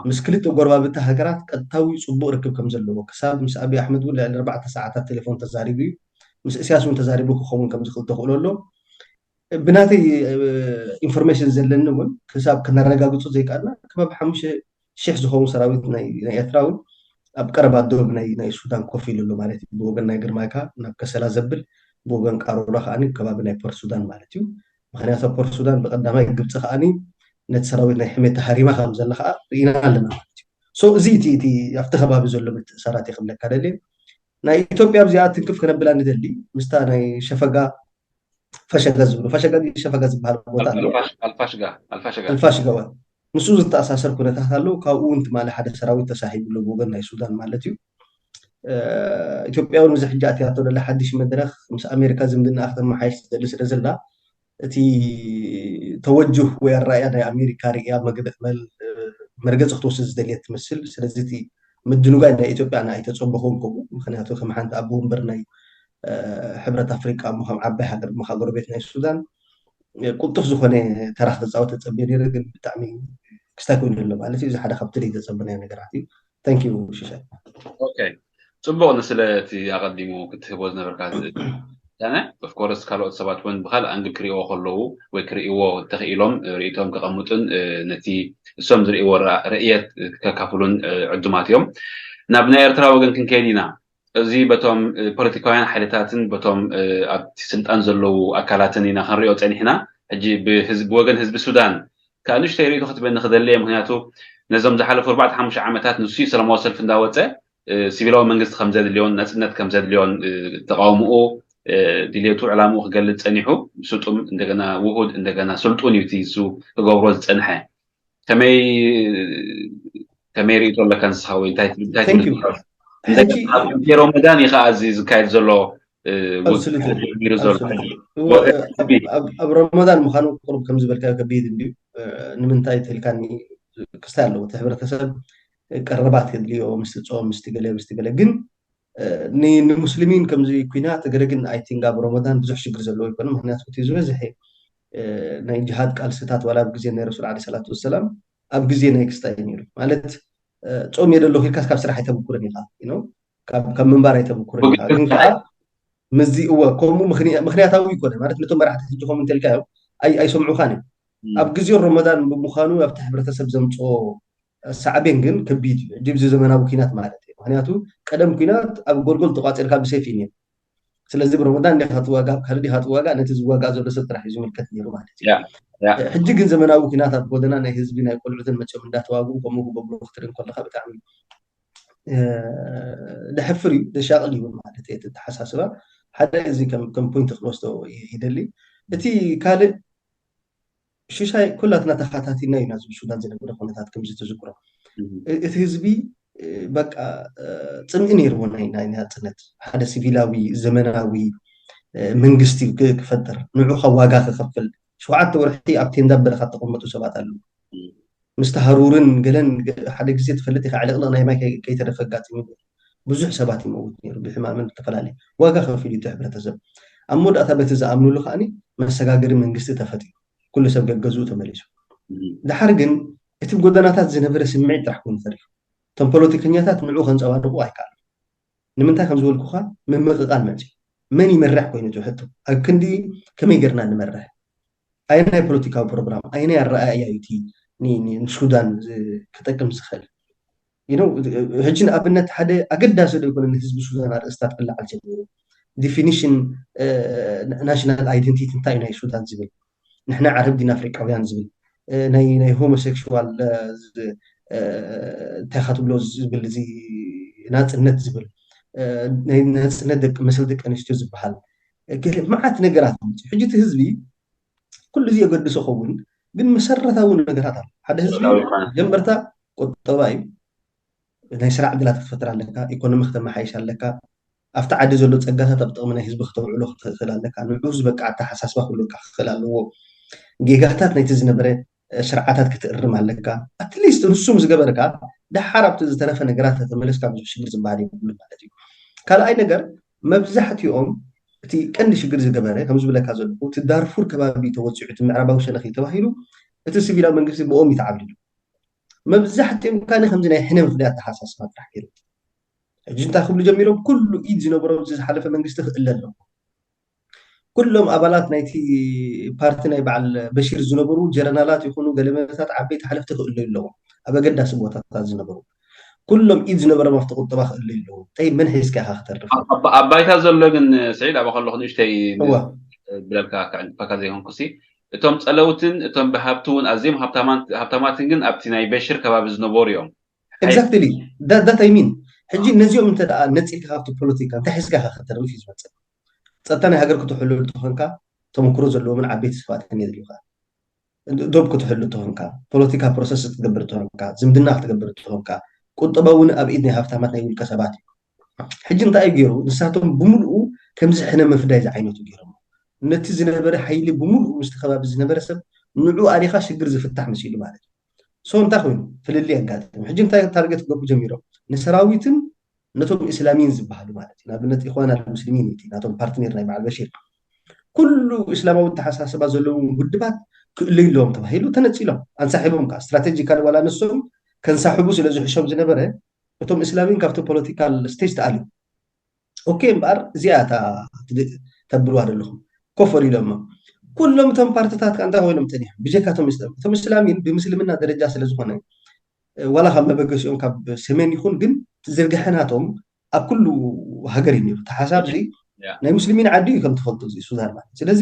ምስ ክልተ ጎረባብቲ ሃገራት ቀጥታዊ ፅቡቅ ርክብ ከም ዘለዎ ክሳብ ምስ ኣብይ ኣሕመድ እውን ልዕሊ 4 ሰዓታት ቴሌፎን ተዛሪቡ እዩ ምስ እስያስ እውን ተዛሪቡ ክኸውን ከም ዝኽእል ተኽእሎ ኣሎ ብናተይ ኢንፎርሜሽን ዘለኒ እውን ክሳብ ክነረጋግፁ ዘይከኣልና ከባቢ 5,000 ዝኸውን ሰራዊት ናይ ኤርትራ እውን ኣብ ቀረባ ዶብ ናይ ሱዳን ኮፍ ኢሉ ኣሎ ማለት እዩ ብወገን ናይ ግርማይካ ናብ ከሰላ ዘብል ብወገን ቃሩራ ከዓኒ ከባቢ ናይ ፖርት ሱዳን ማለት እዩ ምክንያቱ ኣብ ፖርት ሱዳን ብቀዳማይ ግብፂ ከዓኒ ነቲ ሰራዊት ናይ ሕሜት ተሃሪማ ከም ዘላ ከዓ ርኢና ኣለና ማለት እዩ እዚ እቲ ኣብቲ ከባቢ ዘሎ ምትእስሳራት ይክብለካ ደልየ ናይ ኢትዮጵያ ኣብዚኣ ትንክፍ ክነብላ ንደሊ ምስታ ናይ ሸፈጋ ፈሸጋ ዝብሉ ፈሸጋ ሸፈጋ ዝበሃል ቦታ ኣልፋሽጋ ምስኡ ዝተኣሳሰር ኩነታት ኣለዉ ካብኡ እውን ትማሊ ሓደ ሰራዊት ተሳሂብሎ ብወገን ናይ ሱዳን ማለት እዩ ኢትዮጵያ እውን እዚ ሕጂ ኣትያቶ ዘላ ሓድሽ መድረክ ምስ ኣሜሪካ ዝምድና ክትመሓየሽ ትደሊ ስለ ዘላ እቲ ተወጅህ ወይ ኣረኣያ ናይ ኣሜሪካ ርእያ መርገፂ ክትወስድ ዝደልየት ትመስል ስለዚ እቲ ምድንጋይ ናይ ኢትዮጵያ ኣይተፀበኾን ከምኡ ምክንያቱ ከም ሓንቲ ኣቦ ወንበር ናይ ሕብረት ኣፍሪቃ እሞ ከም ዓባይ ሃገር እሞ ካብ ጎረቤት ናይ ሱዳን ቁልጡፍ ዝኾነ ተራክ ተፃወተ ፀብየ ነይረ ግን ብጣዕሚ ክስታይ ኮይኑ ኣሎ ማለት እዩ እዚ ሓደ ካብቲ ደይ ዘፀበናዮ ነገራት እዩ ታንኪ ዩ ሽሻይ ፅቡቅ ንስለቲ ኣቀዲሙ ክትህቦ ዝነበርካ ኣነ ኦፍኮርስ ካልኦት ሰባት እውን ብካልእ ኣንግል ክሪእዎ ከለዉ ወይ ክሪእዎ ተኽኢሎም ርእቶም ከቐምጡን ነቲ እሶም ዝርእዎ ርእየት ከካፍሉን ዕዱማት እዮም ናብ ናይ ኤርትራ ወገን ክንከይድ ኢና እዚ በቶም ፖለቲካውያን ሓይልታትን በቶም ኣብቲ ስልጣን ዘለዉ ኣካላትን ኢና ክንሪኦ ፀኒሕና ሕጂ ብወገን ህዝቢ ሱዳን ካብ ንእሽተይ ርእቶ ክትበኒ ክደለየ ምክንያቱ ነዞም ዝሓለፉ 4-5 ዓመታት ንሱ ሰላማዊ ሰልፊ እንዳወፀ ሲቪላዊ መንግስቲ ከም ዘድልዮን ነፅነት ከም ዘድልዮን ተቃውምኡ ድሌቱ ዕላምኡ ክገልፅ ፀኒሑ ስጡም እንደገና ውሁድ እንደገና ስልጡን እዩ እሱ ክገብሮ ዝፀንሐ ከመይ ርእቶ ኣለካ ንስኻ ወይ እንታይ ሮመዳን እዩ ከዓ እዚ ዝካየድ ዘሎ ኣብ ሮመዳን ምዃኑ ቁርብ ከም ዝበልካዮ ከቢድ እንድዩ ንምንታይ ትልካኒ ክስታይ ኣለዎ እቲ ሕብረተሰብ ቀረባት የድልዮ ምስቲ ፆም ምስቲ ገለ ግን ንሙስሊሚን ከምዚ ኩናት ገለ ግን ኣይ ቲንክ ኣብ ሮመዳን ብዙሕ ሽግር ዘለዎ ይኮነ ምክንያቱ እቲ ዝበዝሐ ናይ ጅሃድ ቃልስታት ዋላ ኣብ ግዜ ናይ ረሱል ዓለይሂ ሰላቱ ወሰላም ኣብ ግዜ ናይ ክስታይ ነይሩ ማለት ጾም የደሎ ኺልካስ ካብ ስራሕ ኣይተበኩረን ኢኻ ካብ ምንባር ኣይተበኩረን ኢኻ ግን ከዓ ምዚ እወ ከምኡ ምክንያታዊ ይኮነ ማለት ነቶም መራሕቲ ሕጂኹም እንተልካዮም ኣይሰምዑኻን እዮም ኣብ ግዜ ሮመዳን ብምዃኑ ኣብቲ ሕብረተሰብ ዘምፅኦ ሳዕቤን ግን ከቢድ እዩ ሕጂ ብዚ ዘመናዊ ኩናት ማለት እዩ ምክንያቱ ቀደም ኩናት ኣብ ጎልጎል ተቋፂርካ ብሰይፊ እዩ ነይሩ ስለዚ ብረመዳን ዲኻ ትዋጋእ ካልእ ዲኻ ትዋጋእ ነቲ ዝዋጋእ ዘሎ ሰብ ጥራሕ እዩ ዝምልከት ነይሩ ማለት እዩ ሕጂ ግን ዘመናዊ ኩናት ኣብ ጎደና ናይ ህዝቢ ናይ ቆልዑትን መፅኦም እንዳተዋግኡ ከምኡ ክገብሩ ክትርኢ ከለካ ብጣዕሚ ደሕፍር እዩ ደሻቅል እዩ ማለት እዩ እቲ ተሓሳስባ ሓደ እዚ ከም ፖይንት ክወስዶ ይደሊ እቲ ካልእ ሽሻይ ኩላትና ተኸታቲልና ኢና ዝብ ሱዳን ዝነበረ ኩነታት ከምዚ ተዝክሮ እቲ ህዝቢ በቃ ፅምኢ ነይርዎ ናይ ናፅነት ሓደ ሲቪላዊ ዘመናዊ መንግስቲ ክፈጥር ንዑ ዋጋ ክከፍል 7 ወርሒ ኣብቲ እንዳበለ ተቐመጡ ሰባት ኣለዉ مستهرورن قالن حدا جزيت فلتي على أنا ما كي ترفقات ብዙሕ ሰባት ይመውት ነይሩ ብሕማምን ተፈላለዩ ዋጋ ከፊሉ ሕብረተሰብ ኣብ ሞዳእታ በቲ ዝኣምኑ ሉ ከዓኒ መሰጋገሪ መንግስቲ ተፈጢሩ ኩሉ ሰብ ገገዝኡ ተመሊሱ ድሓር ግን እቲ ጎደናታት ዝነበረ ስምዒት ጥራሕ ኮይኑ ተሪፉ እቶም ፖለቲከኛታት ንዑ ከንፀባርቑ ኣይከኣሉ ንምንታይ ከም ዝበልኩኻ ምምቕቓል መፅኡ መን ይመርሕ ኮይኑ ትሕቶ ኣብ ክንዲ ከመይ ጌርና ንመርሕ ኣይናይ ፖለቲካዊ ፕሮግራም ኣይናይ ኣረኣእያ እቲ ንሱዳን ክጠቅም ዝኽእል ሕጂ ንኣብነት ሓደ ኣገዳሲ ዶ ይኮነ ንህዝቢ ሱዳን ኣርእስታት ክለዓል ጀሚሩ ዲፊኒሽን ናሽናል ኣይደንቲቲ እንታይ ናይ ሱዳን ዝብል ንሕና ዓረብ ዲና ኣፍሪቃውያን ዝብል ናይ ሆሞሴክሹዋል እንታይ ትብሎ ዝብል እዚ ናፅነት ዝብል ናይ ናፅነት ደቂ መሰል ደቂ ኣንስትዮ ዝበሃል መዓት ነገራት ሕጂ እቲ ህዝቢ ኩሉ እዚ የገድሶ ኸውን ግን መሰረታዊ ነገራት ኣሎ ሓደ ህዝቢ ጀንበርታ ቁጠባ እዩ ናይ ስራሕ ዕድላት ክትፈጥር ኣለካ ኢኮኖሚ ክትመሓይሽ ኣለካ ኣብቲ ዓዲ ዘሎ ፀጋታት ኣብ ጥቕሚ ናይ ህዝቢ ክተውዕሎ ክትኽእል ኣለካ ንዑ ዝበቃ ኣተሓሳስባ ክህልወካ ክኽእል ኣለዎ ጌጋታት ናይቲ ዝነበረ ስርዓታት ክትእርም ኣለካ ኣትሊስት ንሱም ዝገበርካ ድሓር ኣብቲ ዝተረፈ ነገራት ተመለስካ ብዙሕ ሽግር ዝበሃል ይብሉ ማለት እዩ ካልኣይ ነገር መብዛሕትኦም እቲ ቀንዲ ሽግር ዝገበረ ከም ዝብለካ ዘለኹ እቲ ዳርፉር ከባቢ ተወፂዑ እቲ ምዕራባዊ ሸነኽ ተባሂሉ እቲ ሲቪላዊ መንግስቲ ብኦም ይተዓብሊሉ መብዛሕትኦም ካነ ከምዚ ናይ ሕነ ምፍዳይ ኣተሓሳስባ ጥራሕ ገይሩ ሕጂ እንታይ ክብሉ ጀሚሮም ኩሉ ኢድ ዝነበሮም ዝሓለፈ መንግስቲ ክእለ ኣሎ ኩሎም ኣባላት ናይቲ ፓርቲ ናይ በዓል በሺር ዝነበሩ ጀነራላት ይኹኑ ገለመታት ዓበይቲ ሓለፍቲ ክእሉ ኣለዎም ኣብ ኣገዳሲ ቦታታት ዝነበሩ ኩሎም ኢድ ዝነበሮም ኣብቲ ቁጠባ ክእሉ ኣለዎም ይ መን ሒዝካ ኢኻ ክተርፍ ኣብ ባይታ ዘሎ ግን ስዒድ ኣብ ከለኹ ንእሽተይ ብለልካ ክዕንቅፈካ ዘይኮንኩሲ እቶም ፀለውትን እቶም ብሃብቲ እውን ኣዝዮም ሃብታማትን ግን ኣብቲ ናይ በሽር ከባቢ ዝነበሩ እዮም ኤግዛክትሊ ዳት ኣይሚን ሕጂ ነዚኦም እንተ ደኣ ነፂልካ ካብቲ ፖለቲካ እንታይ ሒዝካ ኢኻ ክተርፍ እዩ ዝመፅእ ፀጥታ ናይ ሃገር ክትሕሉ ትኾንካ ተመክሮ ዘለዎምን ዓበይቲ ሰባት የድልዩካ ዶብ ክትሕሉ ትኾንካ ፖለቲካ ፕሮሰስ ክትገብር ትኾንካ ዝምድና ክትገብር ትኾንካ ቁጠባ እውን ኣብ ኢድ ናይ ሃብታማት ናይ ውልቀ ሰባት እዩ ሕጂ እንታይ እዩ ገይሩ ንሳቶም ብምልኡ ከምዚ ሕነ መፍዳይ ዝዓይነቱ ገይሮም ነቲ ዝነበረ ሓይሊ ብምልኡ ምስቲ ከባቢ ዝነበረ ሰብ ንዑ ኣሪኻ ሽግር ዝፍታሕ መሲሉ ማለት እዩ ሶ እንታይ ኮይኑ ፍልሊ ኣጋጥም ሕጂ እንታይ ታርጌት ክገብሩ ጀሚሮም ንሰራዊትን ነቶም እስላሚን ዝበሃሉ ማለት እዩ ንኣብነት ኢኽዋን ሙስሊሚን እቲ ናቶም ፓርትነር ናይ በዓል በሺር ኩሉ እስላማዊ ተሓሳስባ ዘለዎም ውድባት ክእለዩ ኣለዎም ተባሂሉ ተነፂሎም ኣንሳሒቦም ከዓ ስትራቴጂካሊ ዋላ ንሶም ከንሳሕቡ ስለ ዝሕሾም ዝነበረ እቶም እስላሚን ካብቲ ፖለቲካል ስቴጅ ተኣልዩ ኦኬ እምበኣር እዚኣ ተብልዋ ዘለኹም ኮፈር ኢሎም ኩሎም እቶም ፓርቲታት ከዓ እንታይ ኮይኖም ጠኒሖም ብጀካ እቶም እስላሚን ብምስልምና ደረጃ ስለ ዝኾነ ዋላ ካብ መበገሲኦም ካብ ሰሜን ይኹን ግን ዝርግሐናቶም ኣብ ኩሉ ሃገር እዩ ነይሩ ተሓሳብ እዚ ናይ ሙስሊሚን ዓዲ እዩ ከም ትፈልጡ እዚ ሱዳን ማለት ስለዚ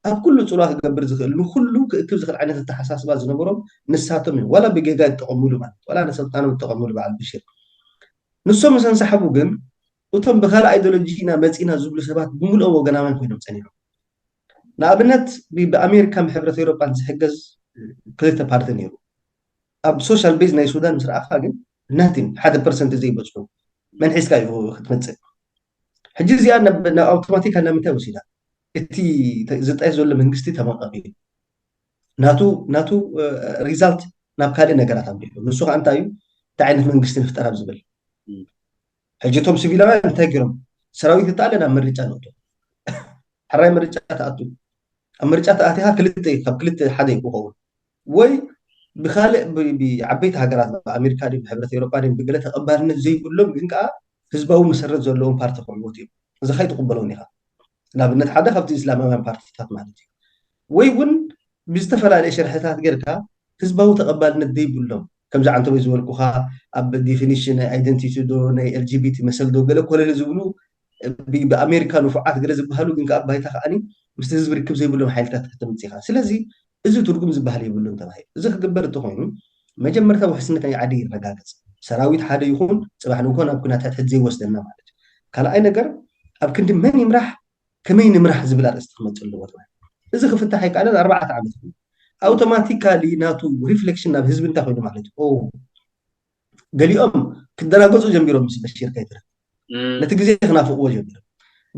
ኣብ ኩሉ ፅልዋ ክገብር ዝኽእል ንኩሉ ክእክብ ዝኽእል ዓይነት ኣተሓሳስባ ዝነበሮም ንሳቶም እዮም ዋላ ብጌጋ ይጠቐምሉ ማለት ዋላ ንስልጣኖም ይጠቐምሉ በዓል በሺር ንሶም ምስ እንሰሓቡ ግን እቶም ብካልእ ኣይዲዮሎጂና መፂና ዝብሉ ሰባት ብምልኦም ወገናውያን ኮይኖም ፀኒሖም ንኣብነት ብኣሜሪካ ሕብረት ኤውሮጳን ዝሕገዝ ክልተ ፓርቲ ነይሩ ኣብ ሶሻል ቤዝ ናይ ሱዳን ምስ ረኣኻ ግን ናቲን 1% ዘይበፅሑ መን ሒዝካ እዩ ክትመፅእ ሕጂ እዚኣ ናብ ኣውቶማቲካ ናብ ምንታይ ወሲዳ እቲ ዝጣየሽ ዘሎ መንግስቲ ተመቐቂ ናቱ ሪዛልት ናብ ካልእ ነገራት ኣምቢሉ ንሱ ከዓ እንታይ እዩ እንታይ ዓይነት መንግስቲ ንፍጠር ኣብ ዝብል ሕጂ እቶም ሲቪላውያን እንታይ ገይሮም ሰራዊት ተኣለ ናብ ምርጫ ነእቶ ሕራይ ምርጫ ተኣቱ ኣብ ምርጫ ተኣቲኻ ክልተ ካብ ክልተ ሓደ ይክኸውን ወይ ብካልእ ብዓበይቲ ሃገራት ብኣሜሪካ ድ ብሕብረት ኤውሮጳ ድ ብገለ ተቐባልነት ዘይብሎም ግን ከዓ ህዝባዊ መሰረት ዘለዎም ፓርቲ ክዕወት እዮም እዚ ከይትቕበሎን ኢኻ ንኣብነት ሓደ ካብቲ እስላማውያን ፓርቲታት ማለት እዩ ወይ እውን ብዝተፈላለየ ሸርሕታት ጌርካ ህዝባዊ ተቐባልነት ዘይብሎም ከምዚ ዓንተበይ ዝበልኩኻ ኣብ ዲፊኒሽን ኣይደንቲቲ ዶ ናይ ኤልጂቢቲ መሰል ዶ ገለ ኮለለ ዝብሉ ብኣሜሪካ ንፉዓት ገለ ዝበሃሉ ግን ከዓ ባይታ ከዓኒ ምስቲ ህዝቢ ርክብ ዘይብሎም ሓይልታት ከተምፅኢኻ ስለዚ እዚ ትርጉም ዝበሃል የብሉን ተባሂሉ እዚ ክግበር እንተኮይኑ መጀመርታ ውሕስነት ናይ ዓዲ ይረጋገፅ ሰራዊት ሓደ ይኹን ፅባሕ ንኮን ኣብ ኩናታት ሕዚ ዘይወስደና ማለት እዩ ካልኣይ ነገር ኣብ ክንዲ መን ይምራሕ ከመይ ንምራሕ ዝብል ኣርእስቲ ክመፅእ ኣለዎ ተባሂሉ እዚ ክፍታሕ ኣይከኣለን 4 ዓመት ኣውቶማቲካሊ ናቱ ሪፍሌክሽን ናብ ህዝቢ እንታይ ኮይኑ ማለት እዩ ገሊኦም ክደናገፁ ጀሚሮም ምስ በሺር ከይትረክ ነቲ ግዜ ክናፍቕዎ ጀሚሮም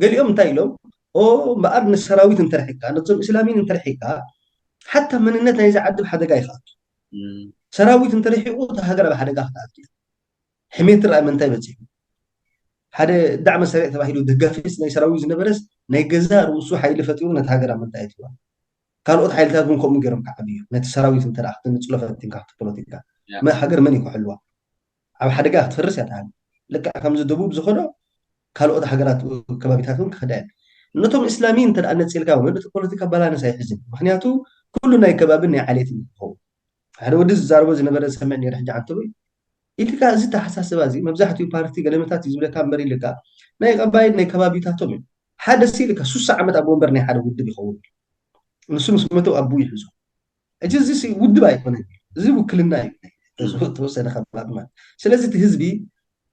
ገሊኦም እንታይ ኢሎም او ما ابن السراويت انت رحيكا نظم اسلاميين انت رحيكا حتى من النت اذا عدب حدا جاي خاط سراويت انت رحيقو تهاجر بحدا خاط حميت الرأي من تبتي هذا دعم سريع تبعيلو دقافيس ناي سراوي زنبرس ناي جزار وسو حيل فتيو نتهاجر من تايتوا كانوا حيل تابون كم جرم كعبيو نت سراوي انت راح تنصلف تنكح بوليتيكا ما حجر مني كحلوة أو حدا جاه تفرس يا تعال لك كم زدبوب زخنا ካልኦት ሃገራት ከባቢታትን ክኽዳን ነቶም እስላሚን እንተ ደኣ ነፂልካ እውን እቲ ፖለቲካ ባላንስ ኣይሕዝን ምክንያቱ ኩሉ ናይ ከባብን ናይ ዓሌት ይኸውን ሓደ ወዲ ዝዛረቦ ዝነበረ ዝሰምዕ ነይረ ሕጂ ዓንተ ወይ ኢልካ እዚ ተሓሳስባ እዚ መብዛሕትኡ ፓርቲ ገለመታት እዩ ዝብለካ እምበር ኢልካ ናይ ቀባይን ናይ ከባቢታቶም እዩ ሓደ ሲ ኢልካ 60 ዓመት ኣብ ወንበር ናይ ሓደ ውድብ ይኸውን ንሱ ምስ መተው ኣቡ ይሕዙ ሕጂ እዚ ውድብ ኣይኮነን እዚ ውክልና እዩ ተወሰነ ከባቢ ማለት ስለዚ እቲ ህዝቢ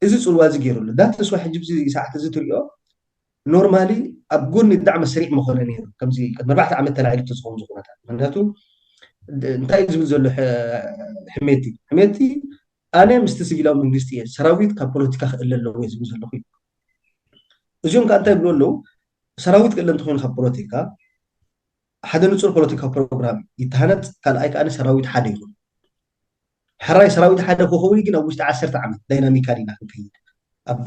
እዚ ፅልዋ እዚ ገይሩሉ ዳተስ ሕጂ ብዚ ሰዓት እዚ ትሪኦ ኖርማሊ ኣብ ጎኒ ዳዕመ ሰሪዕ መኾነ ነይሩ ከምዚ ቅድሚ 4 ዓመት ተላዒሉ ተዝኸውን ዝኹነታት ምክንያቱ እንታይ እዩ ዝብል ዘሎ ሕሜቲ ኣነ ምስቲ ሲቪላዊ መንግስቲ እየ ሰራዊት ካብ ፖለቲካ ክእለ ኣለዎ እየ ዝብል ዘለኹ እዩ እዚኦም ከዓ እንታይ ይብሉ ኣለዉ ሰራዊት ክእለ እንተኮይኑ ካብ ፖለቲካ ሓደ ንፁር ፖለቲካዊ ፕሮግራም ይተሃነፅ ካልኣይ ከዓነ ሰራዊት ሓደ ይኹን حراي سراويت حدا كوخوي ግን ኣብ ውሽጢ 10 ዓመት ዳይናሚካሊ ኢና ክንከይድ ኣብ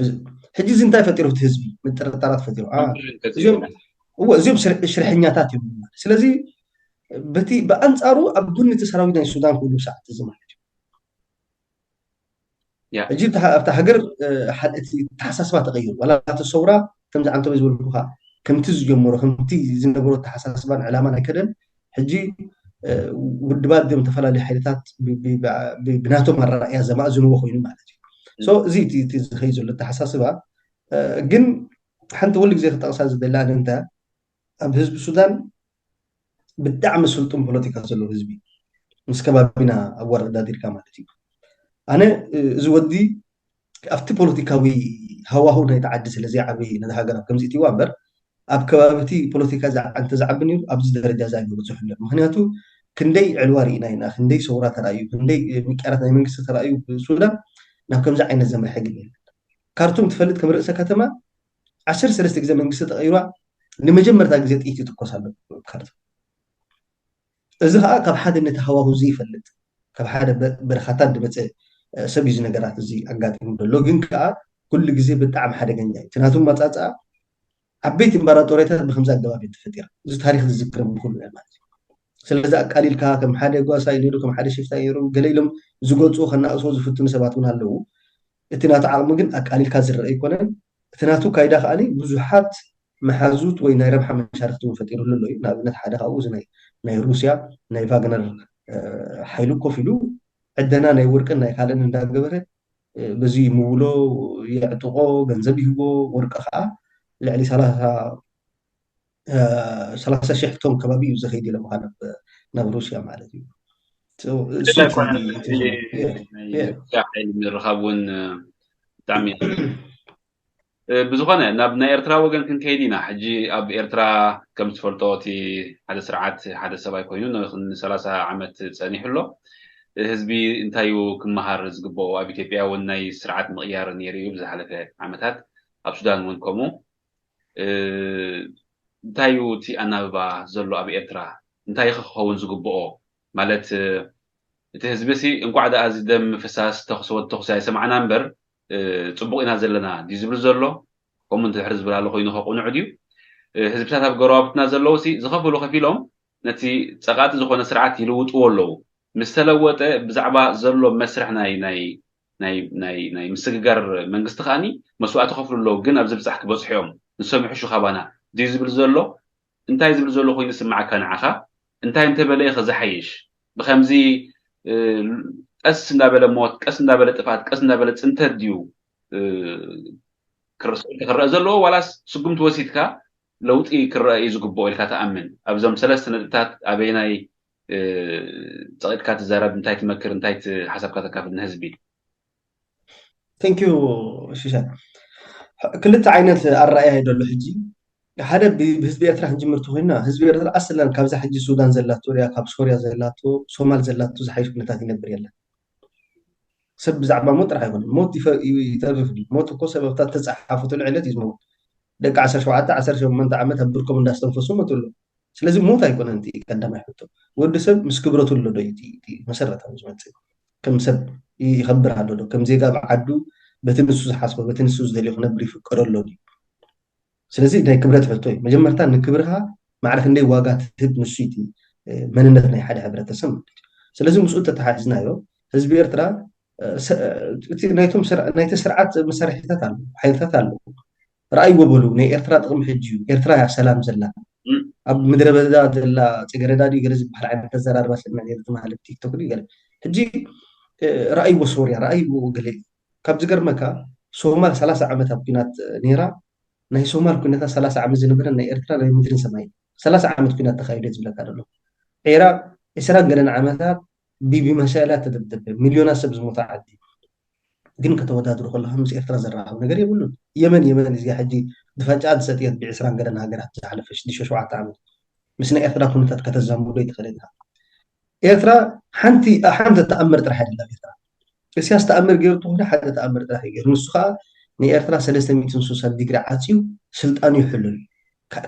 ሕጂ እዚ እንታይ ፈጢሩ እቲ ህዝቢ ምጥርጣራት ፈጢሩ እዚኦም ሽርሕኛታት እዮም ስለዚ በቲ ብኣንፃሩ ኣብ ጎኒ እቲ ሰራዊት ናይ ሱዳን ኩሉ ሰዓት እዚ ማለት እዩ ሕጂ ኣብታ ሃገር እቲ ተሓሳስባ ተቐይሩ ዋላ እቲ ሰውራ ከምዚ ዓንተ ዝብልኩኻ ከምቲ ዝጀመሮ ከምቲ ዝነበሮ ተሓሳስባን ዕላማን ኣይከደን ሕጂ ውድባት ዲም ተፈላለዩ ሓይልታት ብናቶም ኣረኣእያ ዘማእዝንዎ ኮይኑ ማለት እዩ እዚ እቲ ዝኸይ ዘሎ ተሓሳስባ ግን ሓንቲ ኩሉ ግዜ ክጠቕሳ ዝደላ እንተ ኣብ ህዝቢ ሱዳን ብጣዕሚ ስልጡን ፖለቲካ ዘለዎ ህዝቢ ምስ ከባቢና ኣብ ወረዳ ዲርካ ማለት እዩ ኣነ እዚ ወዲ ኣብቲ ፖለቲካዊ ሃዋህው ናይ ተዓዲ ስለዘይዓበየ ነዚ ሃገር ኣብ ከምዚ እትይዋ እምበር ኣብ ከባቢቲ ፖለቲካ እንተ ዝዓቢ ነይሩ ኣብዚ ደረጃ እዚ ኣይበፅሑ ኣሎ ምክንያቱ ክንደይ ዕልዋ ርኢና ኢና ክንደይ ሰውራ ተራእዩ ክንደይ ምቅያራት ናይ መንግስቲ ተራእዩ ብሱዳን ናብ ከምዚ ዓይነት ዘምርሐ ግን የለን ካርቱም ትፈልጥ ከም ርእሰ ከተማ 13 ግዜ መንግስቲ ተቐይሯ ንመጀመርታ ግዜ ጥይት ይትኮስ ኣሎ ካርቱም እዚ ከዓ ካብ ሓደ ነቲ ሃዋህው ዘይፈልጥ ካብ ሓደ በረኻታት ድመፀ ሰብ እዩ ነገራት እዚ ኣጋጢሙ ዘሎ ግን ከዓ ኩሉ ግዜ ብጣዕሚ ሓደገኛ እዩ እቲ ናቱም መፃፅኣ ዓበይቲ እምባራጦርያታት ብከምዚ ኣገባብ ተፈጢራ እዚ ታሪክ ዝዝክረም ኩሉ እያ ማለት እዩ ስለዚ ኣቃሊልካ ከም ሓደ ጓሳይ ነይሩ ከም ሓደ ሽፍታ ነይሩ ገለ ኢሎም ዝገልፁ ከናእስዎ ዝፍትኑ ሰባት እውን ኣለዉ እቲ ናቱ ዓቕሚ ግን ኣቃሊልካ ዝረአ ይኮነን እቲ ናቱ ካይዳ ከዓኒ ብዙሓት መሓዙት ወይ ናይ ረብሓ መሻርክቲ እውን ፈጢሩሉ ኣሎ እዩ ንኣብነት ሓደ ካብኡ እዚ ናይ ሩስያ ናይ ቫግነር ሓይሉ ኮፍ ኢሉ ዕደና ናይ ወርቅን ናይ ካልእን እንዳገበረ በዚ ምውሎ የዕጥቆ ገንዘብ ይህቦ ወርቂ ከዓ ልዕሊ 30,000 ቶን ከባቢ እዩ ዝኸይድ ኢሎም ናብ ሩስያ ማለት እዩ ሓይሊ ምርኻብ እውን ብጣዕሚ ብዝኾነ ናብ ናይ ኤርትራ ወገን ክንከይድ ኢና ሕጂ ኣብ ኤርትራ ከም ዝፈልጦ እቲ ሓደ ስርዓት ሓደ ሰብኣይ ኮይኑ ን30 ዓመት ፀኒሑ ኣሎ ህዝቢ እንታይ እዩ ክመሃር ዝግብኦ ኣብ ኢትዮጵያ እውን ናይ ስርዓት ምቕያር ነይሩ እዩ ብዝሓለፈ ዓመታት ኣብ ሱዳን እውን ከምኡ እንታይ እዩ እቲ ኣናብባ ዘሎ ኣብ ኤርትራ እንታይ ክኸውን ዝግብኦ ማለት እቲ ህዝቢ ሲ እንኳዕ ደኣ እዚ ደም ፍሳስ ተኽስወት ተኽሲ ኣይሰማዕና እምበር ፅቡቅ ኢና ዘለና ድዩ ዝብል ዘሎ ከምኡ እንተድሕሪ ዝብል ኣሎ ኮይኑ ከቁንዑ ድዩ ህዝብታት ኣብ ገረባብትና ዘለዉ ሲ ዝኸፍሉ ከፊሎም ነቲ ፀቃጢ ዝኾነ ስርዓት ይልውጥዎ ኣለዉ ምስ ተለወጠ ብዛዕባ ዘሎ መስርሕ ናይ ምስግጋር መንግስቲ ከዓኒ መስዋዕቲ ከፍሉ ኣለዉ ግን ኣብ ዝብፃሕ ክበፅሑ እዮም ንሶም ይሕሹ ካባና ድዩ ዝብል ዘሎ እንታይ ዝብል ዘሎ ኮይኑ ስማዓካ ንዓኻ እንታይ እንተበለየ ከዝሓይሽ ብከምዚ ቀስ እንዳበለ ሞት ቀስ እንዳበለ ጥፋት ቀስ እንዳበለ ፅንተት ድዩ ክረአ ዘለዎ ዋላስ ስጉምቲ ወሲድካ ለውጢ ክረአ እዩ ዝግብኦ ኢልካ ተኣምን ኣብዞም 3 ነጥብታት ኣበየናይ ፀቂጥካ ትዛረብ እንታይ ትመክር እንታይ ሓሳብካ ተካፍል ንህዝቢ ቴንኪዩ ሽሻ ክልተ ዓይነት ኣረኣያ ይደሎ ሕጂ ሓደ ብህዝቢ ኤርትራ ክንጅምር እንተኮይንና ህዝቢ ኤርትራ ኣስለን ካብዛ ሕጂ ሱዳን ዘላቶ ያ ካብ ሶርያ ዘላቶ ሶማል ዘላቶ ዝሓይሽ ኩነታት ይነብር የለን ሰብ ብዛዕባ ሞት ጥራሕ ኣይኮነን ሞት ይተርፍ ሞት እኮ ሰበብታት ተፀሓፈቱ ዕለት እዩ ዝመውት ደቂ 17 18 ዓመት ኣብ ብርኮም እንዳስተንፈሱ መትሉ ስለዚ ሞት ኣይኮነን እቲ ቀዳማይ ሕቶ ወዲ ሰብ ምስ ክብረቱ ኣሎ ዶ እቲ መሰረታዊ ዝመፅእ ከም ሰብ ይኸብር ኣሎ ዶ ከም ዜጋ ብዓዱ በቲ ንሱ ዝሓስቦ በቲ ንሱ ዝደልዮ ክነብር ይፍቀዶ ኣሎ ድዩ ስለዚ ናይ ክብረት ሕቶ እዩ መጀመርታ ንክብርካ ማዕረ ክንደይ ዋጋ ትህብ ንሱ እቲ መንነት ናይ ሓደ ሕብረተሰብ ስለዚ ምስኡ ተተሓሒዝናዮ ህዝቢ ኤርትራ ናይቲ ስርዓት መሳርሒታት ኣለዉ ሓይልታት ኣለዉ رأي وبلو ني إرترا تقوم حجيو إرترا يا سلام زلا أب مدربة زلا تجردا دي جرز بحر عين تزرار بس من يرد محل تيك توك دي قال حجي رأي وسوريا رأي وقلي كاب زجر مكا سومال 3 عامات بينات نيرا نهي سومال كنا 3 عامات زنبرا ني إرترا نهي مدرن سماي 3 عامات كنا تخيلت بلا كارلو عراق إسرائيل قلنا عامات بيبي مسائلات تدبدب مليونات سبز متعدي ግን ከተወዳድሩ ከለካ ምስ ኤርትራ ዘራኸብ ነገር የብሉን የመን እዚኣ ሕጂ ብፈጫት ሰትየት ብ20 ገደና ሃገራት ዝሓለፈ 6-7 ዓመት ምስ ናይ ኤርትራ ኩነታት ከተዛምዶ ይትኽእል ኢኻ ኤርትራ ሓንቲ ተኣምር ጥራሕ አይደለም ኤርትራ እስያስ ተኣምር ገይሩ ተኾነ ሓደ ተኣምር ጥራሕ ገይሩ ንሱ ከዓ ንኤርትራ 360 ዲግሪ ዓፅዩ ስልጣኑ ይሕልል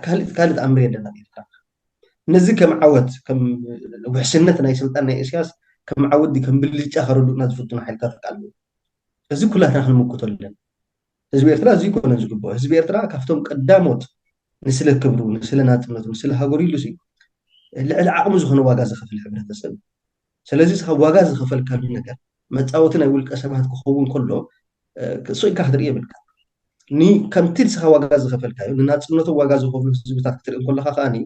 ካልእ ተኣምር የለና ኤርትራ ነዚ ከም ዓወት ከም ውሕስነት ናይ ስልጣን ናይ እስያስ ከም ዓወት ከም ብልጫ ከረዱና ዝፍትኑ ሓይልታት ተቃልሙ እዚ ኩላትና ክንምክቶ ኣለና ህዝቢ ኤርትራ እዚ ኮነ ዝግብኦ ህዝቢ ኤርትራ ካብቶም ቀዳሞት ንስለ ክብሩ ንስለ ናጽነቱ ንስለ ሃገሩ ኢሉ ልዕሊ ዓቕሙ ዝኾነ ዋጋ ዝኸፍል ሕብረተሰብ ስለዚ ዋጋ ዝኸፈልካሉ ነገር መፃወቲ ናይ ውልቀ ሰባት ክኸውን ከሎ ስኢልካ ክትርኢ የብልካ ከምቲ ንስኻ ዋጋ ዝኸፈልካዮ ንናጽነቱ ዋጋ ዝኸፍሉ ህዝብታት ክትርኢ ከለካ ከዓኒ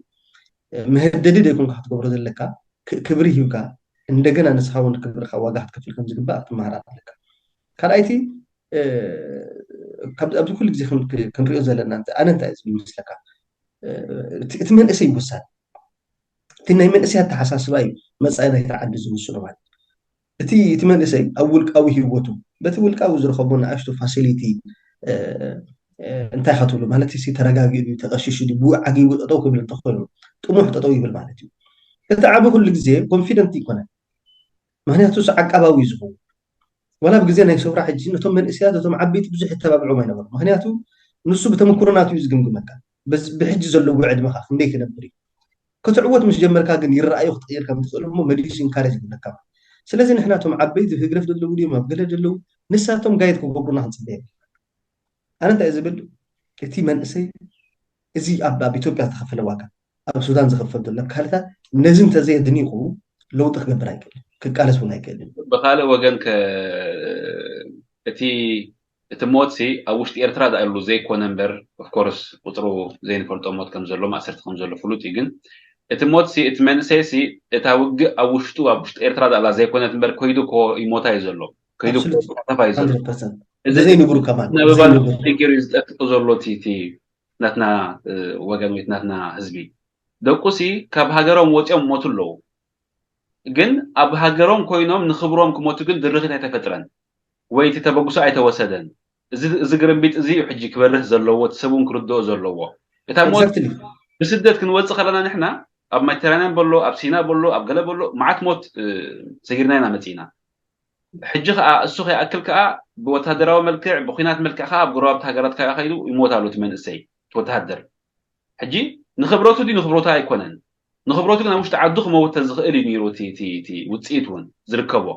መህደዲ ደይኮንካ ክትገብሮ ዘለካ ክብሪ ሂብካ እንደገና ንስኻ እውን ክብርካ ዋጋ ክትከፍል ከም ዝግባእ ትመሃር ኣለካ ካልኣይቲ ኣብዚ ኩሉ ግዜ ክንሪኦ ዘለና ኣነ እንታይ ዝብል ምስለካ እቲ መንእሰይ ይወሳድ እቲ ናይ መንእሰይ ኣተሓሳስባ እዩ መፃኢ ናይቲ ዓዲ ዝውስኖ ማለት እቲ መንእሰይ ኣብ ውልቃዊ ሂወቱ በቲ ውልቃዊ ዝረኸቦ ንኣሽቱ ፋሲሊቲ እንታይ ካትብሉ ማለት እዚ ተረጋጊኡ ተቐሽሹ ብኡ ዓጊቡ ጠጠው ክብል እንተኮይኑ ጥሙሕ ጠጠው ይብል ማለት እዩ እቲ ዓቢ ኩሉ ግዜ ኮንፊደንት ይኮነን ምክንያቱ ዓቃባዊ ዝኸውን ولا بجزء ناي سوبر حجي نتوم من إسياد نتوم عبيت بزح التبع عمين أمر مهنياتو نصو بتمكرنات يزقم مكان بس بحج زلوا بعد ما خاف نديك نبري كتعود مش جمر كاجن يرأي وتغير كم تقول مو مديشين كارج من كمان سلازم إحنا توم عبيت في جرف دلو دي ما بقدر دلو نساتهم قايد كوبرنا هنصدق أنا أنت إذا بدو كتير من إسي إزي أبا بيتوبيا تخفل واقع أبو السودان زخفل دلو كهذا لازم تزيد دنيقو لو تخبر رايك كقالس ولا يكلم بخاله وجن እቲ ሞት ኣብ ውሽጢ ኤርትራ ዳኣሉ ዘይኮነ እምበር ኦፍ ኮርስ ቁጥሩ ዘይንፈልጦ ሞት ከም ዘሎ ማእሰርቲ ከም ዘሎ ፍሉጥ እዩ ግን እቲ ሞት እቲ መንእሰይ እታ ውግእ ኣብ ውሽጡ ኤርትራ ዳኣላ ዘይኮነት እምበር ከይዱ ይሞታ እዩ ዘሎ ከይዱ ከተፋ እዩ ዘሎ እዚ ዘይንብሩ ከማን ነበባል ፊክር ዝጠፍጥ ዘሎ እቲ ናትና ወገን ወይ ናትና ህዝቢ ደቁሲ ካብ ሃገሮም ወፂኦም ሞቱ ኣለዉ ግን ኣብ ሃገሮም ኮይኖም ንኽብሮም ክሞቱ ግን ድርኺት ኣይተፈጥረን ወይ እቲ ተበግሶ ኣይተወሰደን እዚ ግርምቢጥ እዚ ሕጂ ክበርህ ዘለዎ ተሰቡን ክርድኦ ዘለዎ እታ ሞት ብስደት ክንወፅእ ከለና ንሕና ኣብ ሜዲተራንያን በሎ ኣብ ሲና በሎ ኣብ ገለ በሎ መዓት ሞት ሰጊርና ኢና መፂና ሕጂ ከዓ እሱ ከይኣክል ከዓ ብወታደራዊ መልክዕ ብኩናት መልክዕ ከዓ ኣብ ጎረባብቲ ሃገራት ከዓ ከይዱ ይሞታሉ እቲ መንእሰይ ወታደር ሕጂ ንኽብረቱ ዲ ንኽብረቱ ኣይኮነን ንኽብረቱ ግን ኣብ ውሽጢ ዓዱ ክመውት ዝኽእል እዩ ነይሩ እቲ ውፅኢት እውን ዝርከቦ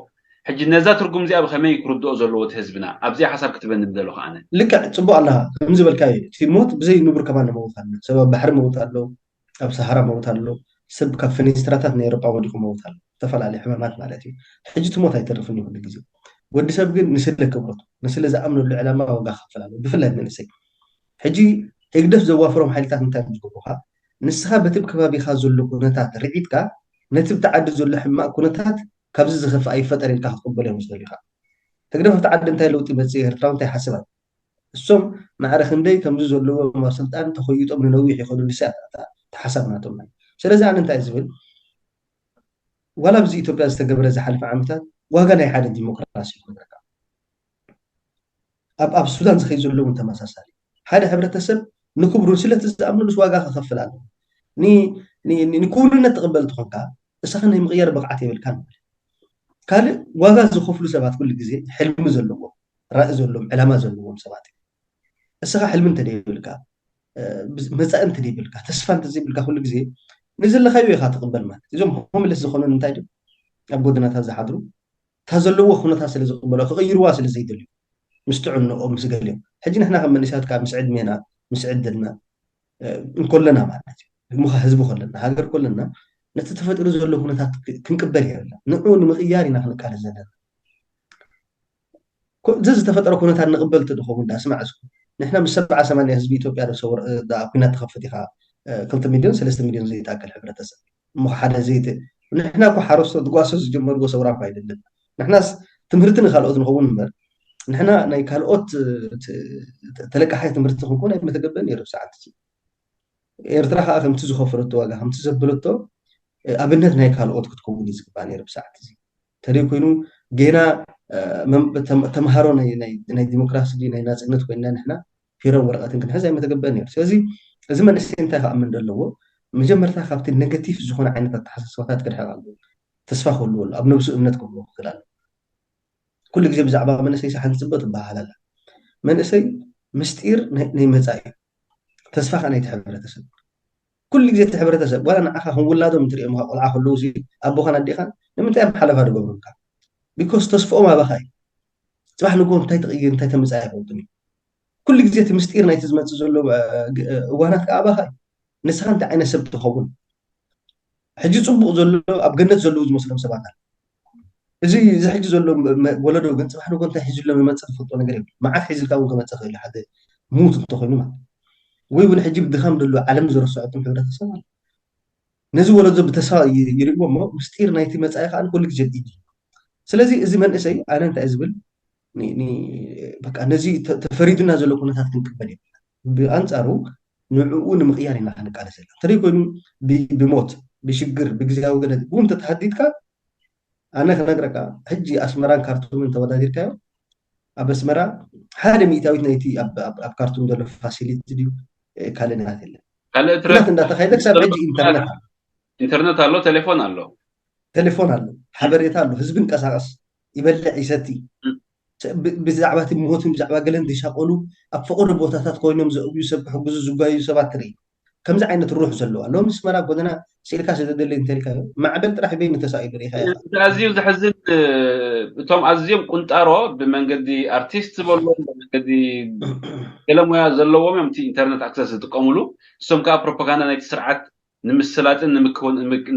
ሕጂ ነዛ ትርጉም እዚኣ ብኸመይ ክርድኦ ዘለዎ እቲ ህዝብና ኣብዚኣ ሓሳብ ክትበኒ ንደሎ ከዓነ ልክዕ ፅቡቅ ኣለካ ከምዚ በልካዮ እቲ ሞት ብዘይ ንቡር ከማን መውት ኣሎ ሰብ ኣብ ባሕሪ መውት ኣሎ ኣብ ሰሃራ መውት ኣሎ ሰብ ካብ ፌኒስትራታት ናይ ኤሮጳ ወዲቁ መውት ኣሎ ዝተፈላለዩ ሕማማት ማለት እዩ ሕጂ እቲ ሞት ኣይተርፍን ይኹሉ ግዜ ወዲ ሰብ ግን ንስለ ክብረቱ ንስለ ዝኣምነሉ ዕላማ ዋጋ ክኸፍል ኣሎ ብፍላይ መንእሰይ ሕጂ ህግደፍ ዘዋፍሮም ሓይልታት እንታይ ዝገብሩካ ንስኻ በቲ ከባቢኻ ዘሎ ኩነታት ርዒትካ ነቲ ብተዓዲ ዘሎ ሕማቅ ኩነታት ካብዚ ዝኸፍእ ኣይፈጠር ኢልካ ክትቅበሎ እዮም ዝደልዩካ ህግደፍ ተዓዲ እንታይ ለውጢ መፅእ ኤርትራ እንታይ ሓስባት እሶም ማዕረ ክንደይ ከምዚ ዘለዎም ኣብ ስልጣን ተኸይጦም ንነዊሕ ይኸዱሉ ተሓሳብ ናቶም ስለዚ ኣነ እንታይ ዝብል ዋላ ብዚ ኢትዮጵያ ዝተገብረ ዝሓለፈ ዓመታት ዋጋ ናይ ሓደ ዲሞክራሲ ይኮነካ ኣብ ሱዳን ዝኸይ ዘሎ እውን ተመሳሳሊ ሓደ ሕብረተሰብ ንክብሩ ስለቲ ዝኣምኑሉስ ዋጋ ክኸፍል ኣለዎ ንክብርነት ተቐበልቲ ኮንካ እስኻ ናይ ምቕያር ብቕዓት የብልካን ካልእ ዋጋ ዝኸፍሉ ሰባት ኩሉ ግዜ ሕልሚ ዘለዎም ራእይ ዘለዎም ዕላማ ዘለዎም ሰባት እስኻ ሕልሚ እንተደይብልካ መጻእ እንት ይብልካ ተስፋ እንት ዘይብልካ ኩሉ ግዜ ንዘለኻዮ ኢኻ ትቕበል ማለት እዞም ሆምለስ ዝኾኑ እንታይ ድዩ ኣብ ጎደናታት ዝሓድሩ እታ ዘለዎ ኩነታት ስለ ዝቕበሎ ክቕይርዋ ስለ ዘይደልዩ ምስ ጥዕንኦም ምስ ገሊኦም ሕጂ ንሕና ከም መንእሰያት ካብ ምስ ዕድሜና ምስ ዕድልና እንኮለና ማለት እዩ እሞ ህዝቢ ኮለና ሃገር ኮለና ነቲ ተፈጢሩ ዘሎ ኩነታት ክንቅበል የብልና ንዑ ንምቕያር ኢና ክንቃለስ ዘለና እዚ ዝተፈጠረ ኩነታት ንቕበል ትድኸውን ዳስማዕ እስኩ ንሕና ምስ 70-80 ህዝቢ ኢትዮጵያ ኩናት ተኸፍት ኢኻ 2 ሚልዮን 3 ሚልዮን ዘይጣቀል ሕብረተሰብ እሞ ሓደ ዘይት ንሕና እኮ ሓረስቶት ጓሶ ዝጀመርዎ ሰውራ እኮ አይደለም ንሕናስ ትምህርቲ ንካልኦት ንኸውን እምበር ንሕና ናይ ካልኦት ተለቃሓይ ትምህርቲ ክንኮን ኣይመተገበን ነይሩ ብሰዓት እዚ ኤርትራ ከዓ ከምቲ ዝኸፈረቶ ዋጋ ከምቲ ዘበለቶ ኣብነት ናይ ካልኦት ክትከውን እዩ ዝግባእ ነይሩ ብሰዓት እዚ ተለይ ኮይኑ ጌና ተምሃሮ ናይ ዲሞክራሲ ናይ ናፅነት ኮይና ንሕና ፊሮም ወረቐትን ክንሕዝ ኣይመተገበን ነይሩ ስለዚ እዚ መንእሰይ እንታይ ከኣምን ዘለዎ መጀመርታ ካብቲ ኔጋቲቭ ዝኾነ ዓይነት ኣተሓሳስባታት ክድሕቕ ኣለዎ ተስፋ ክህልዎ ኣሎ ኣብ ነብሱ እምነት ክህልዎ ክኽእል ኣሎ ኩሉ ግዜ ብዛዕባ መንእሰይ ሳሓን ፅበ ትበሃል ኣላ መንእሰይ ምስጢር ናይ መፃኢ እዩ ተስፋ ከዓ ናይቲ ሕብረተሰብ ኩሉ ግዜ እቲ ሕብረተሰብ ዋላ ንዓኻ ክንውላዶም እንትሪኦም ቆልዓ ከለዉ ኣቦኻን ኣዴኻን ንምንታይ ኣብ ሓለፋ ድገብሩልካ ቢኮዝ ተስፍኦም ኣባኻ እዩ ፅባሕ ንጎ እንታይ ተቕይር እንታይ ተመፃኢ ይፈልጡን እዩ ኩሉ ግዜ እቲ ምስጢር ናይቲ ዝመፅእ ዘሎ እዋናት ከዓ ኣባኻ እዩ ንስኻ እንታይ ዓይነት ሰብ ትኸውን ሕጂ ፅቡቕ ዘሎ ኣብ ገነት ዘለዉ ዝመስሎም ሰባት ኣለ እዚ ሕጂ ዘሎ ወለዶ ግን ፅባሕ ንጎ እንታይ ሒዙሎም ይመፅእ ትፈልጦ ነገር የብሉ መዓት ሒዝልካ እውን ክመፅእ ክእል ሓደ ሙት እንተኮይኑ ማለት ወይ እውን ሕጂ ብድኻም ደሎ ዓለም ዝረስዐቶም ሕብረተሰብ ኣለ ነዚ ወለዶ ብተስፋ ይርእዎ እሞ ምስጢር ናይቲ መፃኢ ከዓ ኩሉ ግዜ ኢድ ስለዚ እዚ መንእሰይ ኣነ እንታይ ዝብል በቃ ነዚ ተፈሪዱና ዘሎ ኩነታት ክንቅበል የብልና ብኣንፃሩ ንዕኡ ንምቕያር ኢና ክንቃለስ ዘለና እንተደይ ኮይኑ ብሞት ብሽግር ብግዝያዊ ገለ እውን ተተሃዲድካ ኣነ ክነግረካ ሕጂ ኣስመራን ካርቱምን ተወዳዲርካዮ ኣብ ኣስመራ ሓደ ሚእታዊት ናይቲ ኣብ ካርቱም ዘሎ ፋሲሊቲ ድዩ ካልእ ነገራት የለን ካልእ እንዳተካየደ ክሳብ ሕጂ ኢንተርነት ኣሎ ቴሌፎን ኣሎ ሓበሬታ ኣሎ ህዝቢ እንቀሳቀስ ይበልዕ ይሰቲ ብዛዕባ እቲ ሞትን ብዛዕባ ገለን ዝሻቀሉ ኣብ ፈቆዶ ቦታታት ኮይኖም ዘእብዩ ሰብ ክሕግዙ ዝጓዩ ሰባት ትርኢ ከምዚ ዓይነት ሩሕ ዘለዎ ኣሎ ምስመራ ጎደና ስኢልካ ስለዘደለይ እንተልካዮ ማዕበል ጥራሕ በይኑ ተሳኢሉ ሪኢኻ ኣዝዩ ዝሕዝን እቶም ኣዝዮም ቁንጣሮ ብመንገዲ ኣርቲስት ዝበልዎም ብመንገዲ ገለሞያ ዘለዎም እዮም እቲ ኢንተርነት ኣክሰስ ዝጥቀምሉ እሶም ከዓ ፕሮፓጋንዳ ናይቲ ስርዓት ንምስላጥን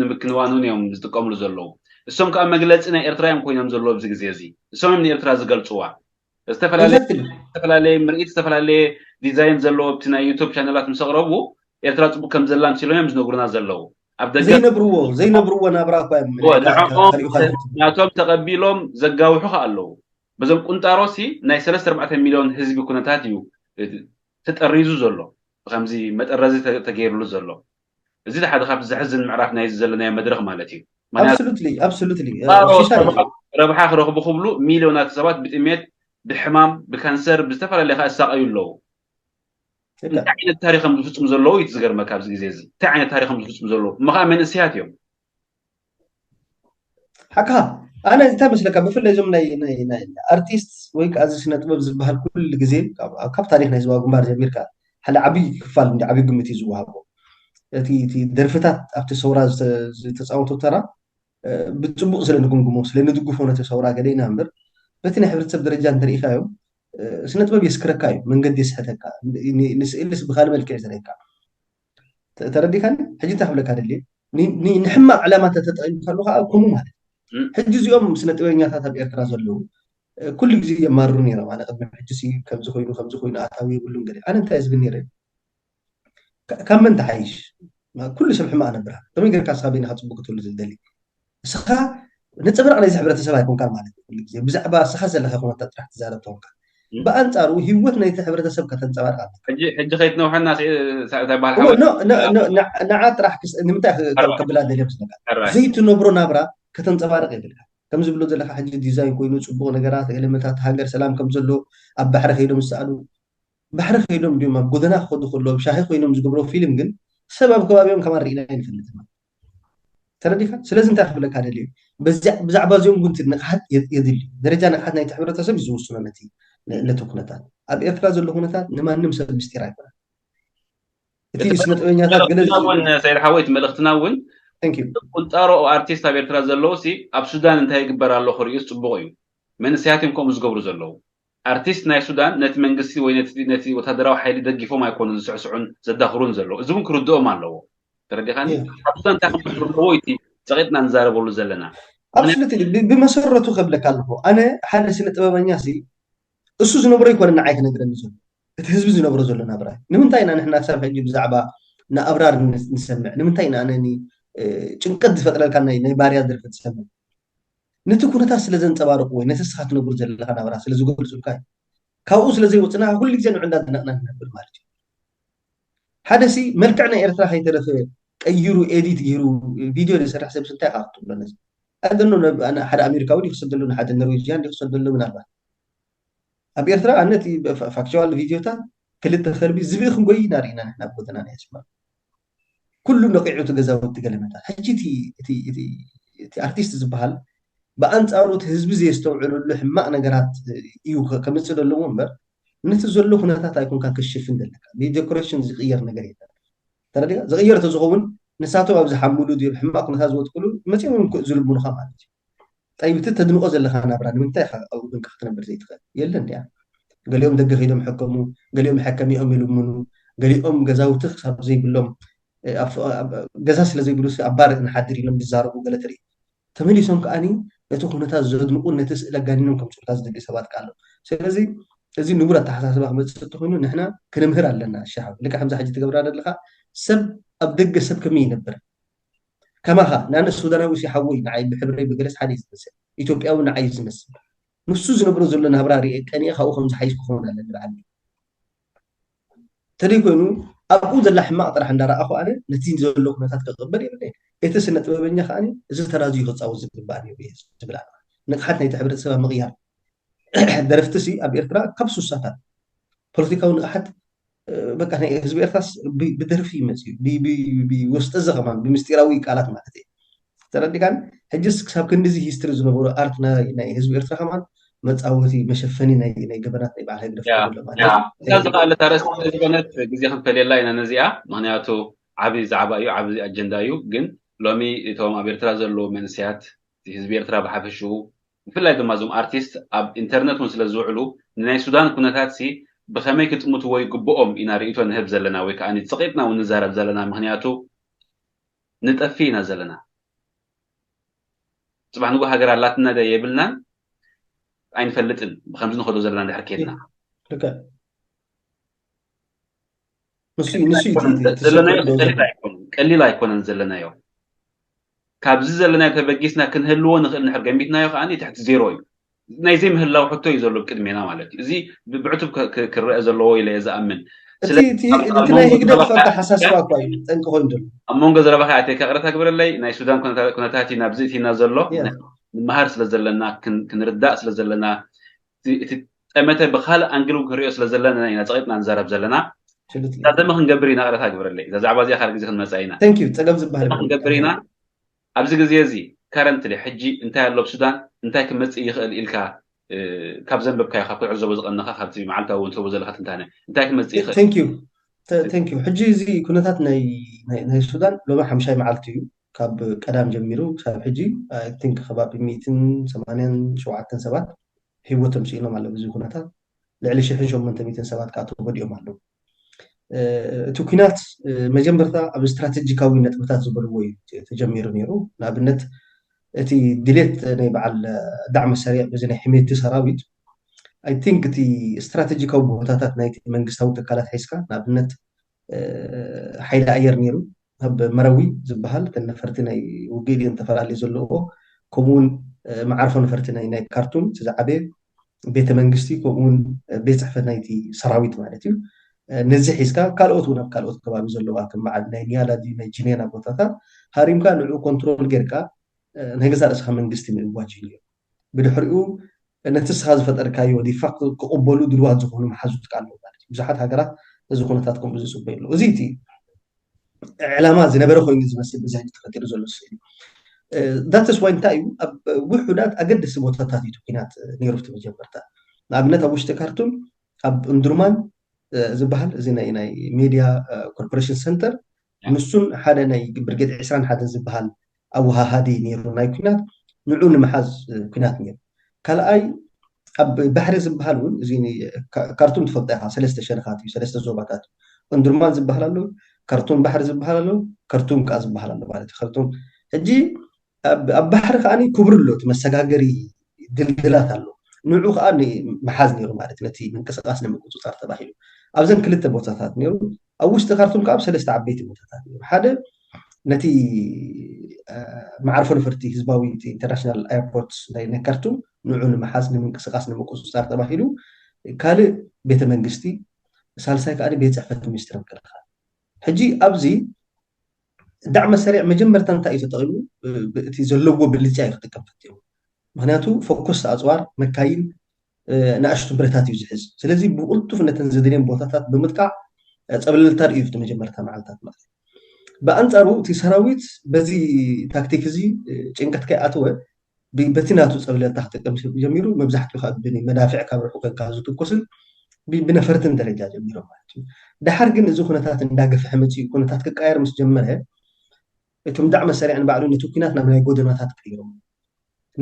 ንምክንዋንን እዮም ዝጥቀምሉ ዘለዉ እሶም ከዓ መግለፂ ናይ ኤርትራውያን ኮይኖም ዘለዎ ኣብዚ ግዜ እዚ እሶም እዮም ንኤርትራ ዝገልፅዋ ዝተፈላለየ ምርኢት ዝተፈላለየ ዲዛይን ዘለዎ ኣብቲ ናይ ዩቱብ ቻነላት ምስ ኣቕረቡ ኤርትራ ፅቡቅ ከም ዘላ ምሲሎም እዮም ዝነግሩና ዘለዉ ኣብ ደገ ዘይነብርዎ ናብራ እኳ ናቶም ተቐቢሎም ዘጋውሑ ከዓ ኣለዉ በዞም ቁንጣሮሲ ናይ 3-4 ሚልዮን ህዝቢ ኩነታት እዩ ተጠሪዙ ዘሎ ብከምዚ መጠረዚ ተገይሩሉ ዘሎ እዚ ሓደ ካብ ዝሕዝን ምዕራፍ ናይ ዘለናዮ መድረክ ማለት እዩ absolutely ረብሓ ክረኽቡ ክብሉ ሚልዮናት ሰባት ብጥሜት ብሕማም ብካንሰር ብዝተፈላለየ ከዓ ዝሳቀዩ ኣለዉ እንታይ ዓይነት ታሪክም ዝፍፅሙ ዘለዉ እዩ ዝገርመካ ኣብዚ ግዜ እዚ እንታይ ዓይነት ታሪክም ዝፍፅሙ ዘለዉ እሞ ከዓ መንእስያት እዮም ሓካ ኣነ እንታይ መስለካ ብፍላይ እዞም ናይ ኣርቲስት ወይ ከዓ ስነ ጥበብ ዝበሃል ኩሉ ግዜ ካብ ታሪክ ናይ ዞባ ግንባር ጀሚርካ ሓደ ዓብይ ክፋል ዓብይ ግምት እዩ ዝወሃቦ እቲ ደርፍታት ኣብቲ ሰውራ ዝተፃወቱ ተራ ብፅቡቅ ስለንግምግሞ ስለንድግፎ ነቲ ሰውራ ገደይና እምበር በቲ ናይ ሕብረተሰብ ደረጃ እንተሪኢካዮም ስነ ጥበብ የስክረካ እዩ መንገዲ የስሕተካ ንስእልስ ብካልእ መልክዕ ዝረአካ ተረዲካኒ ሕጂ እንታይ ክብለካ ደልየ ንሕማቅ ዕላማ ተጠቂምካ ኣለካ ኣብ ከምኡ ማለት ሕጂ እዚኦም ስነ ጥበበኛታት ኣብ ኤርትራ ዘለዉ ኩሉ ግዜ የማርሩ ነይሮም ኣነ ቅድሚ ሕጂ ከምዚ ኮይኑ ኣታዊ የብሉን ገለ ኣነ እንታይ ዝብል ነይረ ካብ መን ተሓይሽ ኩሉ ሰብ ሕማቅ ነብራ ከመይ ጌርካ ስኻ በይንካ ፅቡቅ ክትህሉ ዝደሊ እስኻ ነፀብራቅ ናይዚ ሕብረተሰብ ኣይኮንካን ማለት እዩ ኩሉ ግዜ ብዛዕባ እስኻ ዘለካ ኩነታት ጥራሕ ትዛረብ ተኾንካ ብኣንፃሩ ሂወት ናይቲ ሕብረተሰብ ከተንፀባርቕ ሕጂ ከይትነውሐና ንዓ ጥራሕ ንምንታይ ከብላ ደልየ ምስለካ ዘይትነብሮ ናብራ ከተንፀባርቕ የብልካ ከም ዝብሎ ዘለካ ሕጂ ዲዛይን ኮይኑ ፅቡቅ ነገራት ኤሌመንታት ሃገር ሰላም ከም ዘሎ ኣብ ባሕሪ ከይዶም ዝሰኣሉ ባሕሪ ከይዶም ድዮም ኣብ ጎደና ክኸዱ ከለዉ ብሻሂ ኮይኖም ዝገብሮ ፊልም ግን ሰብ ኣብ ከባቢኦም ከማ ርኢና ይንፈልጥ ተረዲካ ስለዚ እንታይ ክብለካ ደልዩ ብዛዕባ እዚኦም ግን ንቕሓት የድልዩ ደረጃ ንቕሓት ናይቲ ሕብረተሰብ እዩ ዝውስኖ ነቲ ኩነታት ኣብ ኤርትራ ዘሎ ኩነታት ንማንም ሰብ ምስጢር ኣይኮነን تي سنة أنياتات ملختناون سيد حويت ملختناون thank you قلطارو ارتيست ابيرترا زلوسي اب سودان انت يقبر الله خريس صبغيو من سياتم كوم زغبرو زلو ارتيست ناي سودان نت منغسي وي نت وتدراو حيلي دغيفو ما يكونوا زسعسعون زداخرون زلو زبون كردوم الله ترديخاني حبسان تاخم ترويتي صغيتنا نزاربولو زلنا absolutely بمسرته قبلك الله أنا حال سنة أبانياسي እሱ ዝነብሮ ይኮነና ዓይት ነግረኒ ዘሎ እቲ ህዝቢ ዝነብሮ ዘሎ ናብራ ንምንታይ ኢና ንሕና ክሳብ ሕጂ ብዛዕባ ንኣብራር ንሰምዕ ንምንታይ ኢና ኣነኒ ጭንቀት ዝፈጥረልካ ናይ ባርያ ዝደርፊ ትሰምዕ ነቲ ኩነታት ስለ ዘንፀባርቁ ወይ ነቲ ስኻ ትነብሩ ዘለካ ናብራ ስለ ዝገልፁልካ እዩ ካብኡ ስለ ዘይወፅና ኩሉ ግዜ ንዑ እንዳተነቕና ንነብር ማለት እዩ ሓደ ሲ መልክዕ ናይ ኤርትራ ከይተረፈ ቀይሩ ኤዲት ገይሩ ቪድዮ ዝሰርሕ ሰብ ስንታይ ካ ክትብሎ ነዚ ኣደኖ ሓደ ኣሜሪካዊ ክሰደሉ ሓደ ኖርዌጅያን ክሰደሉ ምናልባት ኣብ ኤርትራ ኣነቲ ፋክቹዋል ቪድዮታት ክልተ ከልቢ ዝብኢኹም ጎይና ርኢና ንሕና ብጎተና ናይ ስማ ኩሉ ነቂዑ ገዛውቲ ገለመታት ሕጂ እቲ ኣርቲስት ዝበሃል ብኣንፃሩ እቲ ህዝቢ ዘየስተውዕለሉ ሕማቕ ነገራት እዩ ከምፅእ ዘለዎ እምበር ነቲ ዘሎ ኩነታት ኣይኮንካ ክሽፍን ዘለካ ብዴኮሬሽን ዝቕየር ነገር የለን ተረዲኻ ዝቕየር ተዝኸውን ንሳቶም ኣብ ዝሓምሉ ሕማቕ ኩነታት ዝወጥቅሉ መፅኦም ዝልምኑኻ ማለት እዩ طيب تدنقو زلخا نابرا ንምንታይ ኣብኡ ግን ክትነብር ዘይትኽእል የለን ያ ገሊኦም ደገ ኸይዶም ሕከሙ ገሊኦም ሕከሚኦም ይልምኑ ገሊኦም ገዛውቲ ክሳብ ዘይብሎም ገዛ ስለ ዘይብሉ ኣባር ንሓድር ኢሎም ዝዛረቡ ገለ ትርኢ ተመሊሶም ከዓኒ ነቲ ኩነታት ዘድንቁ ነቲ ስእሊ ኣጋኒኖም ከም ፅሑታት ዝደልዩ ሰባት ካለው ስለዚ እዚ ንቡር ኣተሓሳስባ ክመፅእ እንተኮይኑ ንሕና ክንምህር ኣለና ሻሃብ ልክዕ ከምዚ ሕጂ ትገብራ ዘለካ ሰብ ኣብ ደገ ሰብ ከመይ ይነብር كماها نحن السودانيين وسيحوي نعي بحبري بجلس حديث بس إثيوبيا ونعيز مس نصوص نبرز لنا هبراري كان يخاو خمس حيز كفونا لنا بعدين تريكو إنه أبو ذا اللحم ما طرح ندرا أخو أنا نتيجة زلوك نتات كقبل يبني إتسنة بيني خاني إذا تراجي خص أو زب باني بيس تبلع نقحتنا يتحبر سوا مغيار درفتسي أبي إرترا كبسو ساتات بوليتيكا ونقحت بقى هنا حزب إرتاس بدرفي مسيو بوسط الزغمان بمستيراوي قالات مالتي ترى دي كان حجس كسب كندزي هيستوري زنبورو ارتنا ناي حزب إرترا كمان متصاوتي مشفني ناي جبنات ناي بعد هيدرف كذا قال ترى جبنات غزي خم فليلا انا نزيا معناته عبي زعبايو عبي اجندايو ግን ሎሚ እቶም ኣብ ኤርትራ ዘሎ መንስያት ህዝቢ ኤርትራ ብሓፈሹ ብፍላይ ድማ ዞም ኣርቲስት ኣብ ኢንተርኔት ስለ ዝውዕሉ ናይ ሱዳን ኩነታት ሲ بخمي كتموت وي قبؤهم إن رئيتوا نهب زلنا وكأني تسقيتنا ونزارب زلنا مهنياتو نتأفينا زلنا طبعا نقول هاجر علاتنا دا يبلنا عين فلتن بخمسين خدو زلنا اللي حكيتنا لكن نسي زلنا يوم قلي لا يكون زلنا يوم كابز زلنا تبقيسنا كنهلو نحرق ميتنا يوم أني تحت زيروي نايزي مهلا وحطو يزولو بقدمينا مالتي زي بعتب كالرئة زلو إلى يزأمن تي تناي يقدر فتا حساس واقعي تنكو هندل أمون قزر بخي عتي كأغرتها كبير اللي ناي سودان كنا تاتي نابزيتي نازلو مهار سلزلنا كنرداء سلزلنا أمتى بخال أنجلو كريو سلزلنا إنا تغيطنا نزارب زلنا هذا ما خنقبرينا أغرتها كبير اللي إذا زعبازي خارج زي خنمساينا thank you تقبل زبهر خنقبرينا أبزي قزيزي كارنتلي حجي انتهى اللو بسودان انتهى كمتس يخل إلكا كاب زنبب كاي خاطر عزو بزق أنخا خاطر معلتا وانتو بزل خاطر انتهى انتهى كمتس يخل thank you حجي زي كنتات ناي السودان لو ما حمشاي معلتيو كاب قدام جميرو كاب حجي I think خباب 287 سبات هيو تمشينا مع بزي كنتات لعلي شحن شو من 200 سبات كاتو بديو مالو توكينات مجمرتا اب استراتيجيكاوي نتبتات زبروي تجميرو نيرو لابنت اتي ديليت ناي بعل دعم السريع بزنا حميتي سراويت اي ثينك تي استراتيجيكاو بوتاتات نايتي منغستاو تكالات حيسكا لابنت حيل اير نيرو هب مروي زبحال كنفرتي ناي وقيلي انتفرالي زلوو كومون معرفو نفرتي ناي كارتون تزعبي بيت منغستي كومون بيت صحفة نايتي سراويت مالتي نزي حيسكا كالوت ونب كالوت كبابي زلوها كما عدنا نيالا دي جنينا بوتاتا هاريم كان نعو كنترول جيركا نهجزار اسخا منغستي من واجيليو بدحريو نتسخا زفطركايو دي فاق قبولو دلوات زخونو محازوت قالو مالتي بزحات هاجرات زخونتاتكم بزي صبيلو زيتي علامات زي نبرو خوين زمسل بزي تخطير زلو سيدي ذاتس واين تايو وحدات اقدس بوتاتاتي توكينات نيروفت مجبرتا لابنتا وش تكارتون اب اندرومان ዝበሃል እዚ ናይ ሚድያ ኮርፖሬሽን ሰንተር ንሱን ሓደ ናይ ብርጌድ 21 ዝበሃል ኣወሃሃዲ ነይሩ ናይ ኩናት ንዑ ንምሓዝ ኩናት ነይሩ ካልኣይ ኣብ ባሕሪ ዝበሃል እውን እዚ ካርቱም ትፈልጣ ኢኻ ሰለስተ ሸነኻት እዩ ሰለስተ ዞባታት እንድርማን ዝበሃል ኣሎ ካርቱም ባሕሪ ዝበሃል ኣሎ ካርቱም ቃ ዝበሃል ኣሎ ማለት እዩ ካርቱም ሕጂ ኣብ ባሕሪ ከዓኒ ክብር ኣሎ እቲ መሰጋገሪ ድልድላት ኣሎ ንዑ ከዓ መሓዝ ነይሩ ማለት ነቲ ምንቅስቃስ ንምቁፅፃር ተባሂሉ ኣብዘን ክልተ ቦታታት ነይሩ ኣብ ውሽጢ ካርቱም ከዓ ሰለስተ ዓበይቲ ቦታታት ነይሩ ሓደ ነቲ معرفة نفرتي هزباوي international airport ናይ ካርቱም ንዑ ንምሓዝ ንምንቅስቃስ ንምቁፅፃር ተባሂሉ ካልእ ቤተ መንግስቲ ሳልሳይ ከዓ ቤት ፅሕፈት ሚኒስትር ምክልኻል ሕጂ ኣብዚ ዳዕመ ሰሪዕ መጀመርታ እንታይ እዩ ተጠቂሙ እቲ ዘለዎ ብልጫ እዩ ክጥቀም ፈትዩ ምክንያቱ ፎከስ ኣፅዋር መካይን ንኣሽቱ ብረታት እዩ ዝሕዝ ስለዚ ብቁልጡፍ ነተን ዝድልየን ቦታታት ብምጥቃዕ ፀብለልታ እዩ መጀመርታ መዓልታት ማለት በአንጻሩ እቲ ሰራዊት በዚ ታክቲክ እዚ ጭንቀት ከይኣተወ በቲ ናቱ ፀብለልታ ክጥቀም ጀሚሩ መብዛሕትኡ ካብ መዳፍዕ ካብ ርሑቅ ካብ ዝትኩስን ብነፈርትን ደረጃ ጀሚሮም ማለት እዩ ድሓር ግን እዚ ኩነታት እንዳገፍሐ መፅኡ ኩነታት ክቃየር ምስ ጀመረ እቶም ዳዕመ ሰሪዕ ንባዕሉ ነቲ ኩናት ናብ ናይ ጎደናታት ቀይሮም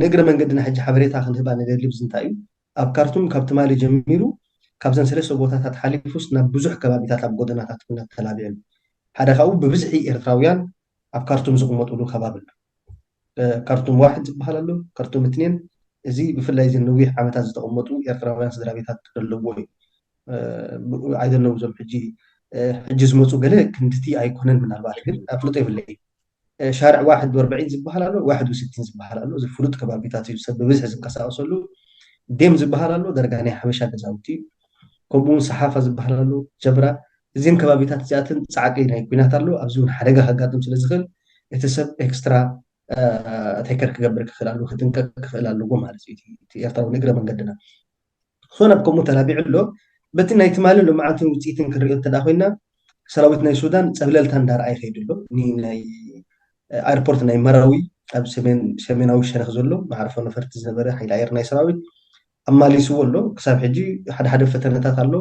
ንእግረ መንገድና ሕጂ ሓበሬታ ክንህባ ንደሊ ብዝ እንታይ እዩ ኣብ ካርቱም ካብ ትማሊ ጀሚሩ ካብዘን ሰለስተ ቦታታት ሓሊፉስ ናብ ብዙሕ ከባቢታት ኣብ ጎደናታት ኩናት ተላቢዐን ሓደ ካብኡ ብብዝሒ ኤርትራውያን ኣብ ካርቱም ዝቕመጥሉ ከባቢ ኣሎ ካርቱም ዋሕድ ዝበሃል ኣሎ ካርቱም እትኔን እዚ ብፍላይ እዚ ነዊሕ ዓመታት ዝተቐመጡ ኤርትራውያን ስድራ ቤታት ዘለዎ እዩ ኣይደነው ዞም ሕጂ ዝመፁ ገለ ክንድቲ ኣይኮነን ምናልባት ግን ኣፍልጦ ይብለይ ሻርዕ ዋሕድ ወርበዒን ዝበሃል ኣሎ ዋሕድ ወስቲን ዝበሃል ኣሎ እዚ ፍሉጥ ከባቢታት እዩ ሰብ ብብዝሒ ዝንቀሳቀሰሉ ዴም ዝበሃል ኣሎ ደረጋ ናይ ሓበሻ ገዛውቲ ከምኡውን ሰሓፋ ዝበሃል ኣሎ ጀብራ እዚን ከባቢታት እዚኣትን ፃዕቂ ናይ ኩናት ኣሎ ኣብዚ እውን ሓደጋ ከጋጥም ስለ ዝኽእል እቲ ሰብ ኤክስትራ ተይከር ክገብር ክኽእል ኣለዎ ክጥንቀቅ ክኽእል ኣለዎ ማለት እዩ እቲ ኤርትራዊ ንእግረ መንገድና ሶ ናብ ከምኡ ተላቢዑ ኣሎ በቲ ናይ ትማሊ ልምዓትን ውፅኢትን ክንሪኦ እንተዳ ኮይና ሰራዊት ናይ ሱዳን ፀብለልታ እንዳርኣይ ይኸይዱ ኣሎ ናይ ኣይርፖርት ናይ መራዊ ኣብ ሰሜናዊ ሸነኽ ዘሎ ማዕርፎ ነፈርቲ ዝነበረ ሓይሊ ኣየር ናይ ሰራዊት ኣማሊስዎ ኣሎ ክሳብ ሕጂ ሓደ ሓደ ፈተነታት ኣሎ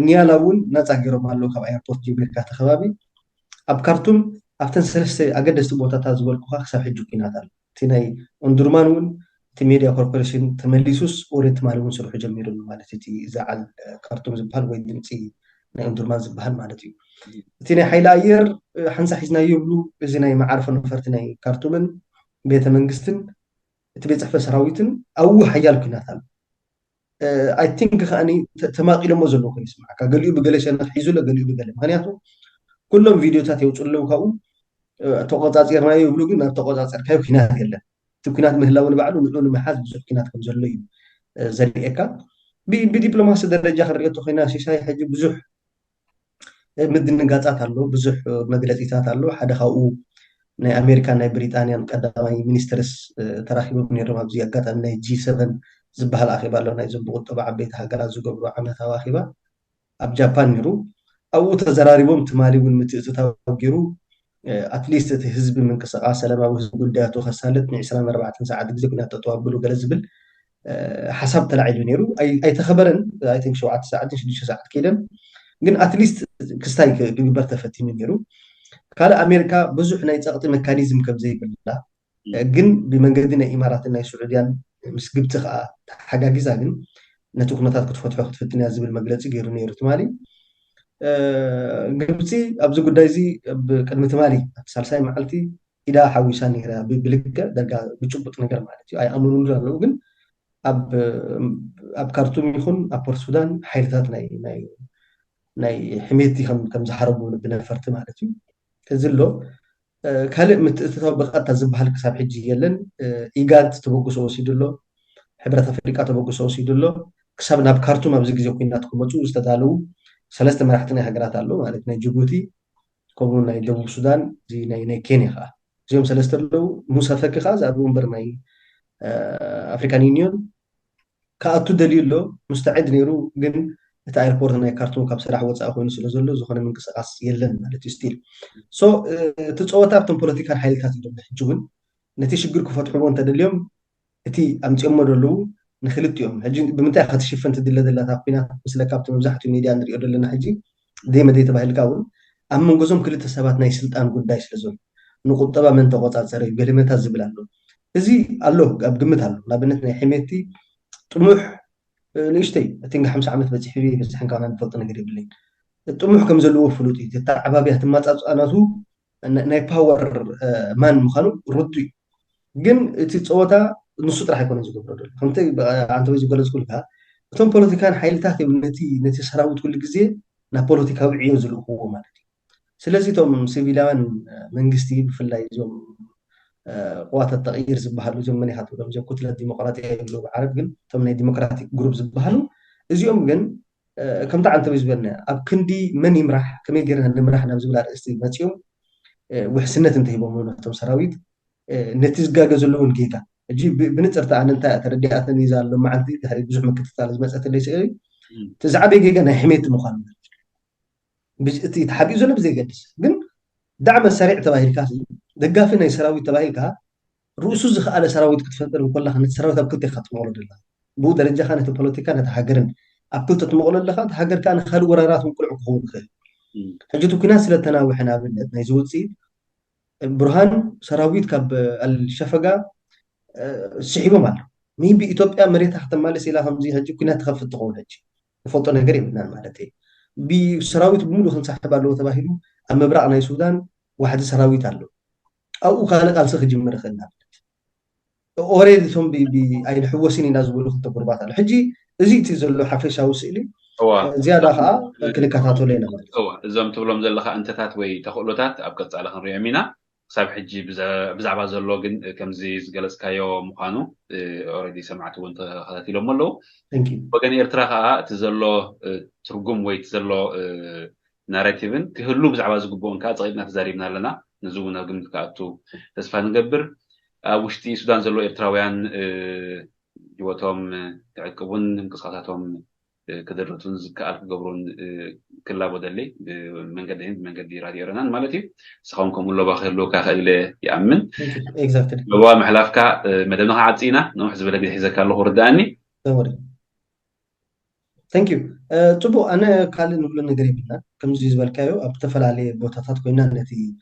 ኒያላ እውን ነፃ ገይሮም ኣለዉ ካብ ኣየርፖርት ጀሚርካ ተኸባቢ ኣብ ካርቱም ኣብተን ሰለስተ ኣገደስቲ ቦታታት ዝበልኩካ ክሳብ ሕጂ ኩናት ኣሎ እቲ ናይ ኦንዱርማን እውን እቲ ሚድያ ኮርፖሬሽን ተመሊሱስ ኦሬት ትማሊ እውን ስርሑ ጀሚሩሉ ማለት እቲ ዛዓል ካርቱም ዝበሃል ወይ ድምፂ ናይ ኦንዱርማን ዝበሃል ማለት እዩ እቲ ናይ ሓይሊ ኣየር ሓንሳ ሒዝናዮ ይብሉ እዚ ናይ ማዕርፎ ነፈርቲ ናይ ካርቱምን ቤተ መንግስትን እቲ ቤት ፅሕፈት ሰራዊትን ኣብኡ ሓያል ኩናት ኣሎ I think ከኣኒ ተማቂሎሞ ዘለዎ ኮይኑ ይስማዓካ ገሊኡ ብገለ ሸነኽ ሒዙሎ ገሊኡ ብገለ ምክንያቱ ኩሎም ቪድዮታት የውፅኡ ኣለዉ ካብኡ ተቆፃፂርናዮ ይብሉ ግን ናብ ተቆፃፀርካዮ ኩናት የለን እቲ ኩናት ምህላው ንባዕሉ ንዑ ንምሓዝ ብዙሕ ኩናት ከም ዘሎ እዩ ዘሪኤካ ብዲፕሎማሲ ደረጃ ክንሪኦ እንተኮይና ሲሳይ ሕጂ ብዙሕ ምድንጋፃት ኣሎ ብዙሕ መግለፂታት ኣሎ ሓደ ካብኡ ናይ ኣሜሪካን ናይ ብሪጣንያን ቀዳማይ ሚኒስትርስ ተራኪቦም ነይሮም ኣብዚ ኣጋጣሚ ናይ G7 ዝበሃል ኣኼባ ኣሎ ናይ ዞም ብቁጠባ ዓበይቲ ሃገራት ዝገብሩ ዓመታዊ ኣኼባ ኣብ ጃፓን ነይሩ ኣብኡ ተዘራሪቦም ትማሊ እውን ምትእትታው ገይሩ ኣትሊስት እቲ ህዝቢ ምንቅስቃስ ሰላማዊ ህዝቢ ጉዳያቱ ከሳልጥ ን24 ሰዓት ግዜ ኩናት ተጠዋብሉ ገለ ዝብል ሓሳብ ተላዒሉ ነይሩ ኣይተኸበረን ኣይ ቲንክ 7 ሰዓት 6 ሰዓት ከይደን ግን ኣትሊስት ክስታይ ክግበር ተፈቲኑ ነይሩ ካልእ ኣሜሪካ ብዙሕ ናይ ፀቕጢ መካኒዝም ከም ዘይብላ ግን ብመንገዲ ናይ ኢማራትን ናይ ስዑድያን ምስ ግብፂ ከዓ ተሓጋጊዛ ግን ነቲ ኩነታት ክትፈትሖ ክትፍትን እያ ዝብል መግለፂ ገይሩ ነይሩ ትማሊ ግብፂ ኣብዚ ጉዳይ እዚ ቅድሚ ትማሊ ኣብ ሳልሳይ መዓልቲ ኢዳ ሓዊሳ ነይራ ብልክዕ ደርጋ ብጭቡጥ ነገር ማለት እዩ ኣይኣምኑሉ ኣለዉ ግን ኣብ ካርቱም ይኹን ኣብ ፖርት ሱዳን ሓይልታት ናይ ሕሜቲ ከም ዝሓረቡ ብነፈርቲ ማለት እዩ እዚ ኣሎ ካልእ ምትእትታው ብቐጥታ ዝበሃል ክሳብ ሕጂ የለን ኢጋድ ተበግሶ ወሲዱ ኣሎ ሕብረት ኣፍሪቃ ተበግሶ ወሲዱ ኣሎ ክሳብ ናብ ካርቱም ኣብዚ ግዜ ኩናት ክመፁ ዝተዳለዉ ሰለስተ መራሕቲ ናይ ሃገራት ኣሎ ማለት ናይ ጅቡቲ ከምኡ ናይ ደቡብ ሱዳን ናይ ኬንያ ከዓ እዚኦም ሰለስተ ኣለዉ ሙሳ ፈኪ ከዓ ዝኣብ ወንበር ናይ ኣፍሪካን ዩኒዮን ከኣቱ ደልዩ ኣሎ ሙስተዒድ ነይሩ ግን እቲ ኣይርፖርት ናይ ካርቱም ካብ ስራሕ ወፃኢ ኮይኑ ስለ ዘሎ ዝኾነ ምንቅስቃስ የለን ማለት እዩ ስቲል ሶ እቲ ፀወታ ኣብቶም ፖለቲካን ሓይልታት እዮም ሕጂ እውን ነቲ ሽግር ክፈትሕዎ እንተደልዮም እቲ ኣምፂኦሞ ዘለዉ نخلتيهم حجي بمنتهى أخذ شفن تدل دلها تابينا مثل كابتن مزحت ميديا نريد لنا حجي ديما دي تبع الكون أما نجوزهم كل التسابات ناي سلطان قد دايس لزول نقول طبعا من تقاطع سري قلمتها زبلانو إزي الله قمتها له لابنتنا حميتي طموح ليشتي تنجح 5 عام بس حبيبي بس حن كان نفضل قريب لين الطموح كم زلوا فلوتي تتعب بها تمات أنا تو ناي باور مان مخانو ردي جن تتصوتا نص راح يكون زوج برودل فهمت عن توي زوج لازم كلها توم بوليتيكان حيل تحت نتي سراوت كل جزء نا بوليتيكا وعيو زلوا هو مالتي سلازي توم سيفيلان منجستي بفلاي زوم قوات التغيير زبحلو زوم مني حتى زوم كتلة ديمقراطية يقولوا بعرب جن توم ناي ديمقراطيك جروب زبحلو زيوم جن كم تعن توي زبلنا أب كندي من يمرح كم يجرنا نمرح نبزولا استي ماتيوم وحسنة انتهي بمونة توم سراويت نتيجة جزلون جيكا جي بنتصر تعن انت ترديات النزال لما عندي هذه بزح مكة ثالث مسألة اللي سألي تزعبي جيكا نحميت مخالفة بيجي تحبي زلنا بزي قدس جن دعم السريع تبعي الكاسي دقافنا يسراوي تبعي الكا رؤوس زخ على سراوي تكتفدر وكل خانة سراوي تبكل تخط مولد الله بو درجة خانة البوليتيكا نتحقرن أبكل تتمغل الله خانة تحقر كان خلو ورارات من كل عقوق خير حاجتو كناس للتناوي حنا بنت نيزوت سيد برهان سراويت كاب الشفقة سحيبه ماله مين بإثيوبيا مريت تحت مال سيلا همزي هجي كنا تخفت تقول هجي فوتنا قريب من مالتي بسراويت بمولو خمسة حبالو تباهيلو أما برعنا السودان واحد سراويت له أو خالق على سخ جمر خلنا أوريدي ثم أي الحوسين الناس بيقولوا خطة قربات الحجي زيت يزلوا حفيشة وسيلي هو زيادة خا كليكاتاتو لينا هو إذا تبلم زلها أنتتات وي تخلطات أبقت على خنري أمينة صاب حجي بزعبا زلو كم زي جلس كايو مخانو أوريدي سمعت وانت خذتي لهم ملو ثانك يو وكان يرتراها تزلو ترجم وي تزلو ناريتيفن تهلو بزعبا زقبون كات صيدنا تزاريبنا لنا نزونا قمت كاتو تسفى نقبر وشتي سودان زلو إرتراويان جواتهم تعقبون انقصاصاتهم كدرتون زكاة قبرون كلا بدلي من قد راديو رنان مالتي سخونكم ولا باخر لو كاخلي يأمن اكزاكتلي لو محلافك مدنها عطينا نو حزب لك حزك الله رداني دوري ثانك يو طبو أنا قال نقول نقري بنا كم زيز بالكايو أبتفل عليه بوتاتات كوينا نتي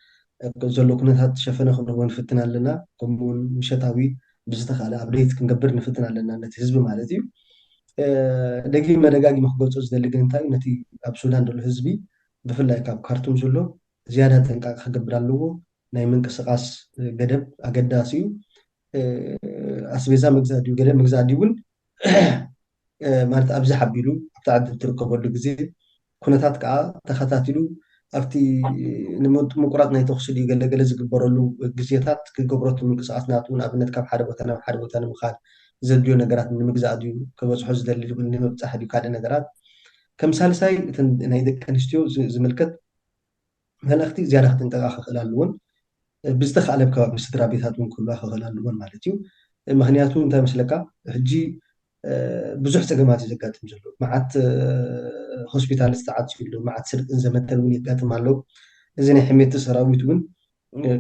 زلو كنت شفنا خنوان فتنا لنا كمون مشتاوي بزتخ على أبريت كنقبر نفتنا لنا نتي حزب مالتي دقي ما دقاقي مخبوط أزدل لكن انتاي نتي أب سودان دول حزبي بفلا يكاب كارتون زلو زيادة تنقاق خقبر اللغو ناي من كسقاس قدب أقداسيو أسبيزا مقزاديو قدب مقزاديون ማለት ኣብዚ ሓቢሉ ኣብቲ ዓዲ እትርከበሉ ግዜ ኩነታት ከዓ ተኸታቲሉ ኣብቲ ንምቁራፅ ናይ ተኽሲ ድዩ ገለገለ ዝግበረሉ ግዜታት ክገብረቱ ምንቅስቃስ ናቱ ንኣብነት ካብ ሓደ ቦታ ናብ ሓደ ቦታ ንምኻድ ዘድልዮ ነገራት ንምግዛእ ድዩ ክበፅሖ ዝደሊ ንምብፃሕ ድዩ ካልእ ነገራት ከም ሳልሳይ እተን ናይ ደቂ ኣንስትዮ ዝምልከት መልእኽቲ ዝያዳ ክትንጠቃ ክኽእል ኣለዎን ብዝተኸኣለ ከባቢ ስድራ ቤታት እውን ክህልዋ ክኽእል ኣለዎን ማለት እዩ ምክንያቱ እንታይ መስለካ ሕጂ ብዙሕ ፀገማት ዘጋጥም ዘሎ መዓት ሆስፒታል ዝተዓፅዩሉ መዓት ስርቅን ዘመተን እውን የጋጥም ኣሎ እዚ ናይ ሕሜቲ ሰራዊት እውን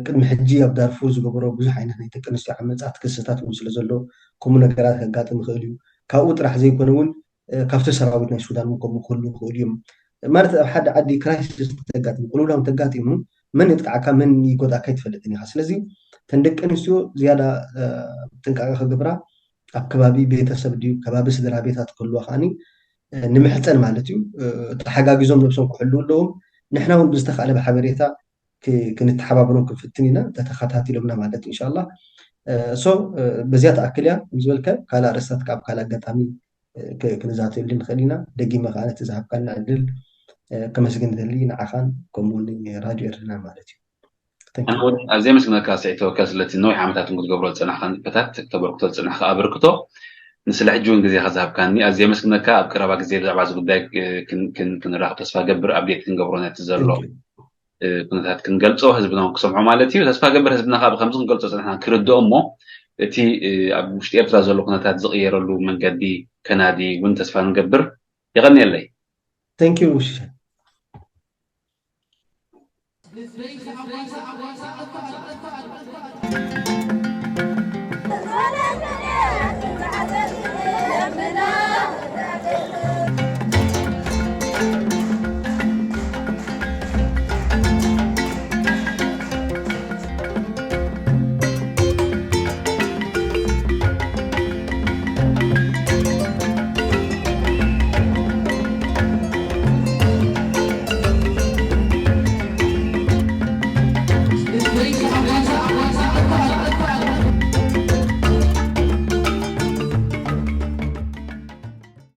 ቅድሚ ሕጂ ኣብ ዳርፉር ዝገበሮ ብዙሕ ዓይነት ናይ ደቂ ኣንስትዮ ዓመፃት ክስታት እውን ስለ ዘሎ ከምኡ ነገራት ከጋጥም ይኽእል እዩ ካብኡ ጥራሕ ዘይኮነ እውን ካብቲ ሰራዊት ናይ ሱዳን ከምኡ ክህሉ ይኽእሉ እዮም ማለት ኣብ ሓደ ዓዲ ክራይሲስ ተጋጥም ቁልውላም ተጋጢሙ መን የጥቅዓካ መን ይጎዳእካ ይትፈልጥን ኢኻ ስለዚ ተን ደቂ ኣንስትዮ ዝያዳ ጥንቃቐ ክገብራ ኣብ ከባቢ ቤተሰብ ድዩ ከባቢ ስድራ ቤታት ክህልዋ ከዓኒ ንምሕፀን ማለት እዩ ተሓጋጊዞም ነብሶም ክሕልው ኣለዎም ንሕና እውን ብዝተኸኣለ ብሓበሬታ ክንተሓባበሮም ክንፍትን ኢና ተተኸታቲሎምና ማለት ኢንሻ ላ ሶ በዚያ ተኣክል እያ ዝበልከ ካልእ ኣርእስታት ካብ ካልእ ኣጋጣሚ ክንዛተየሉ ንኽእል ኢና ደጊመ ከዓ ነቲ ዝሃብካልና ዕድል ከመስግን ደሊ ንዓኻን ከምኡውን ራድዮ ኤርትራ ማለት እዩ أنا أزي مسكنا كاسعي توكاس التي نوع عمتات نقول قبل تصنع خان فتات تكتبر كتب تصنع خابركتو نسلح جون جزي خذاب كاني أزي مسكنا كاب كرابا جزي زعباز قداك كن راح تصفى قبر أبديت كن قبرنا تزرلو كنا هات كن قلتو حزبنا وكسمعوا مالتي وتصفى قبر حزبنا خاب 5 قلتو صنعنا كردو أمو تي مشتي أبتراز له كنا هات صغير له من قدي كنادي وانت تصفى نقبر يغني اللي ثانك يو This makes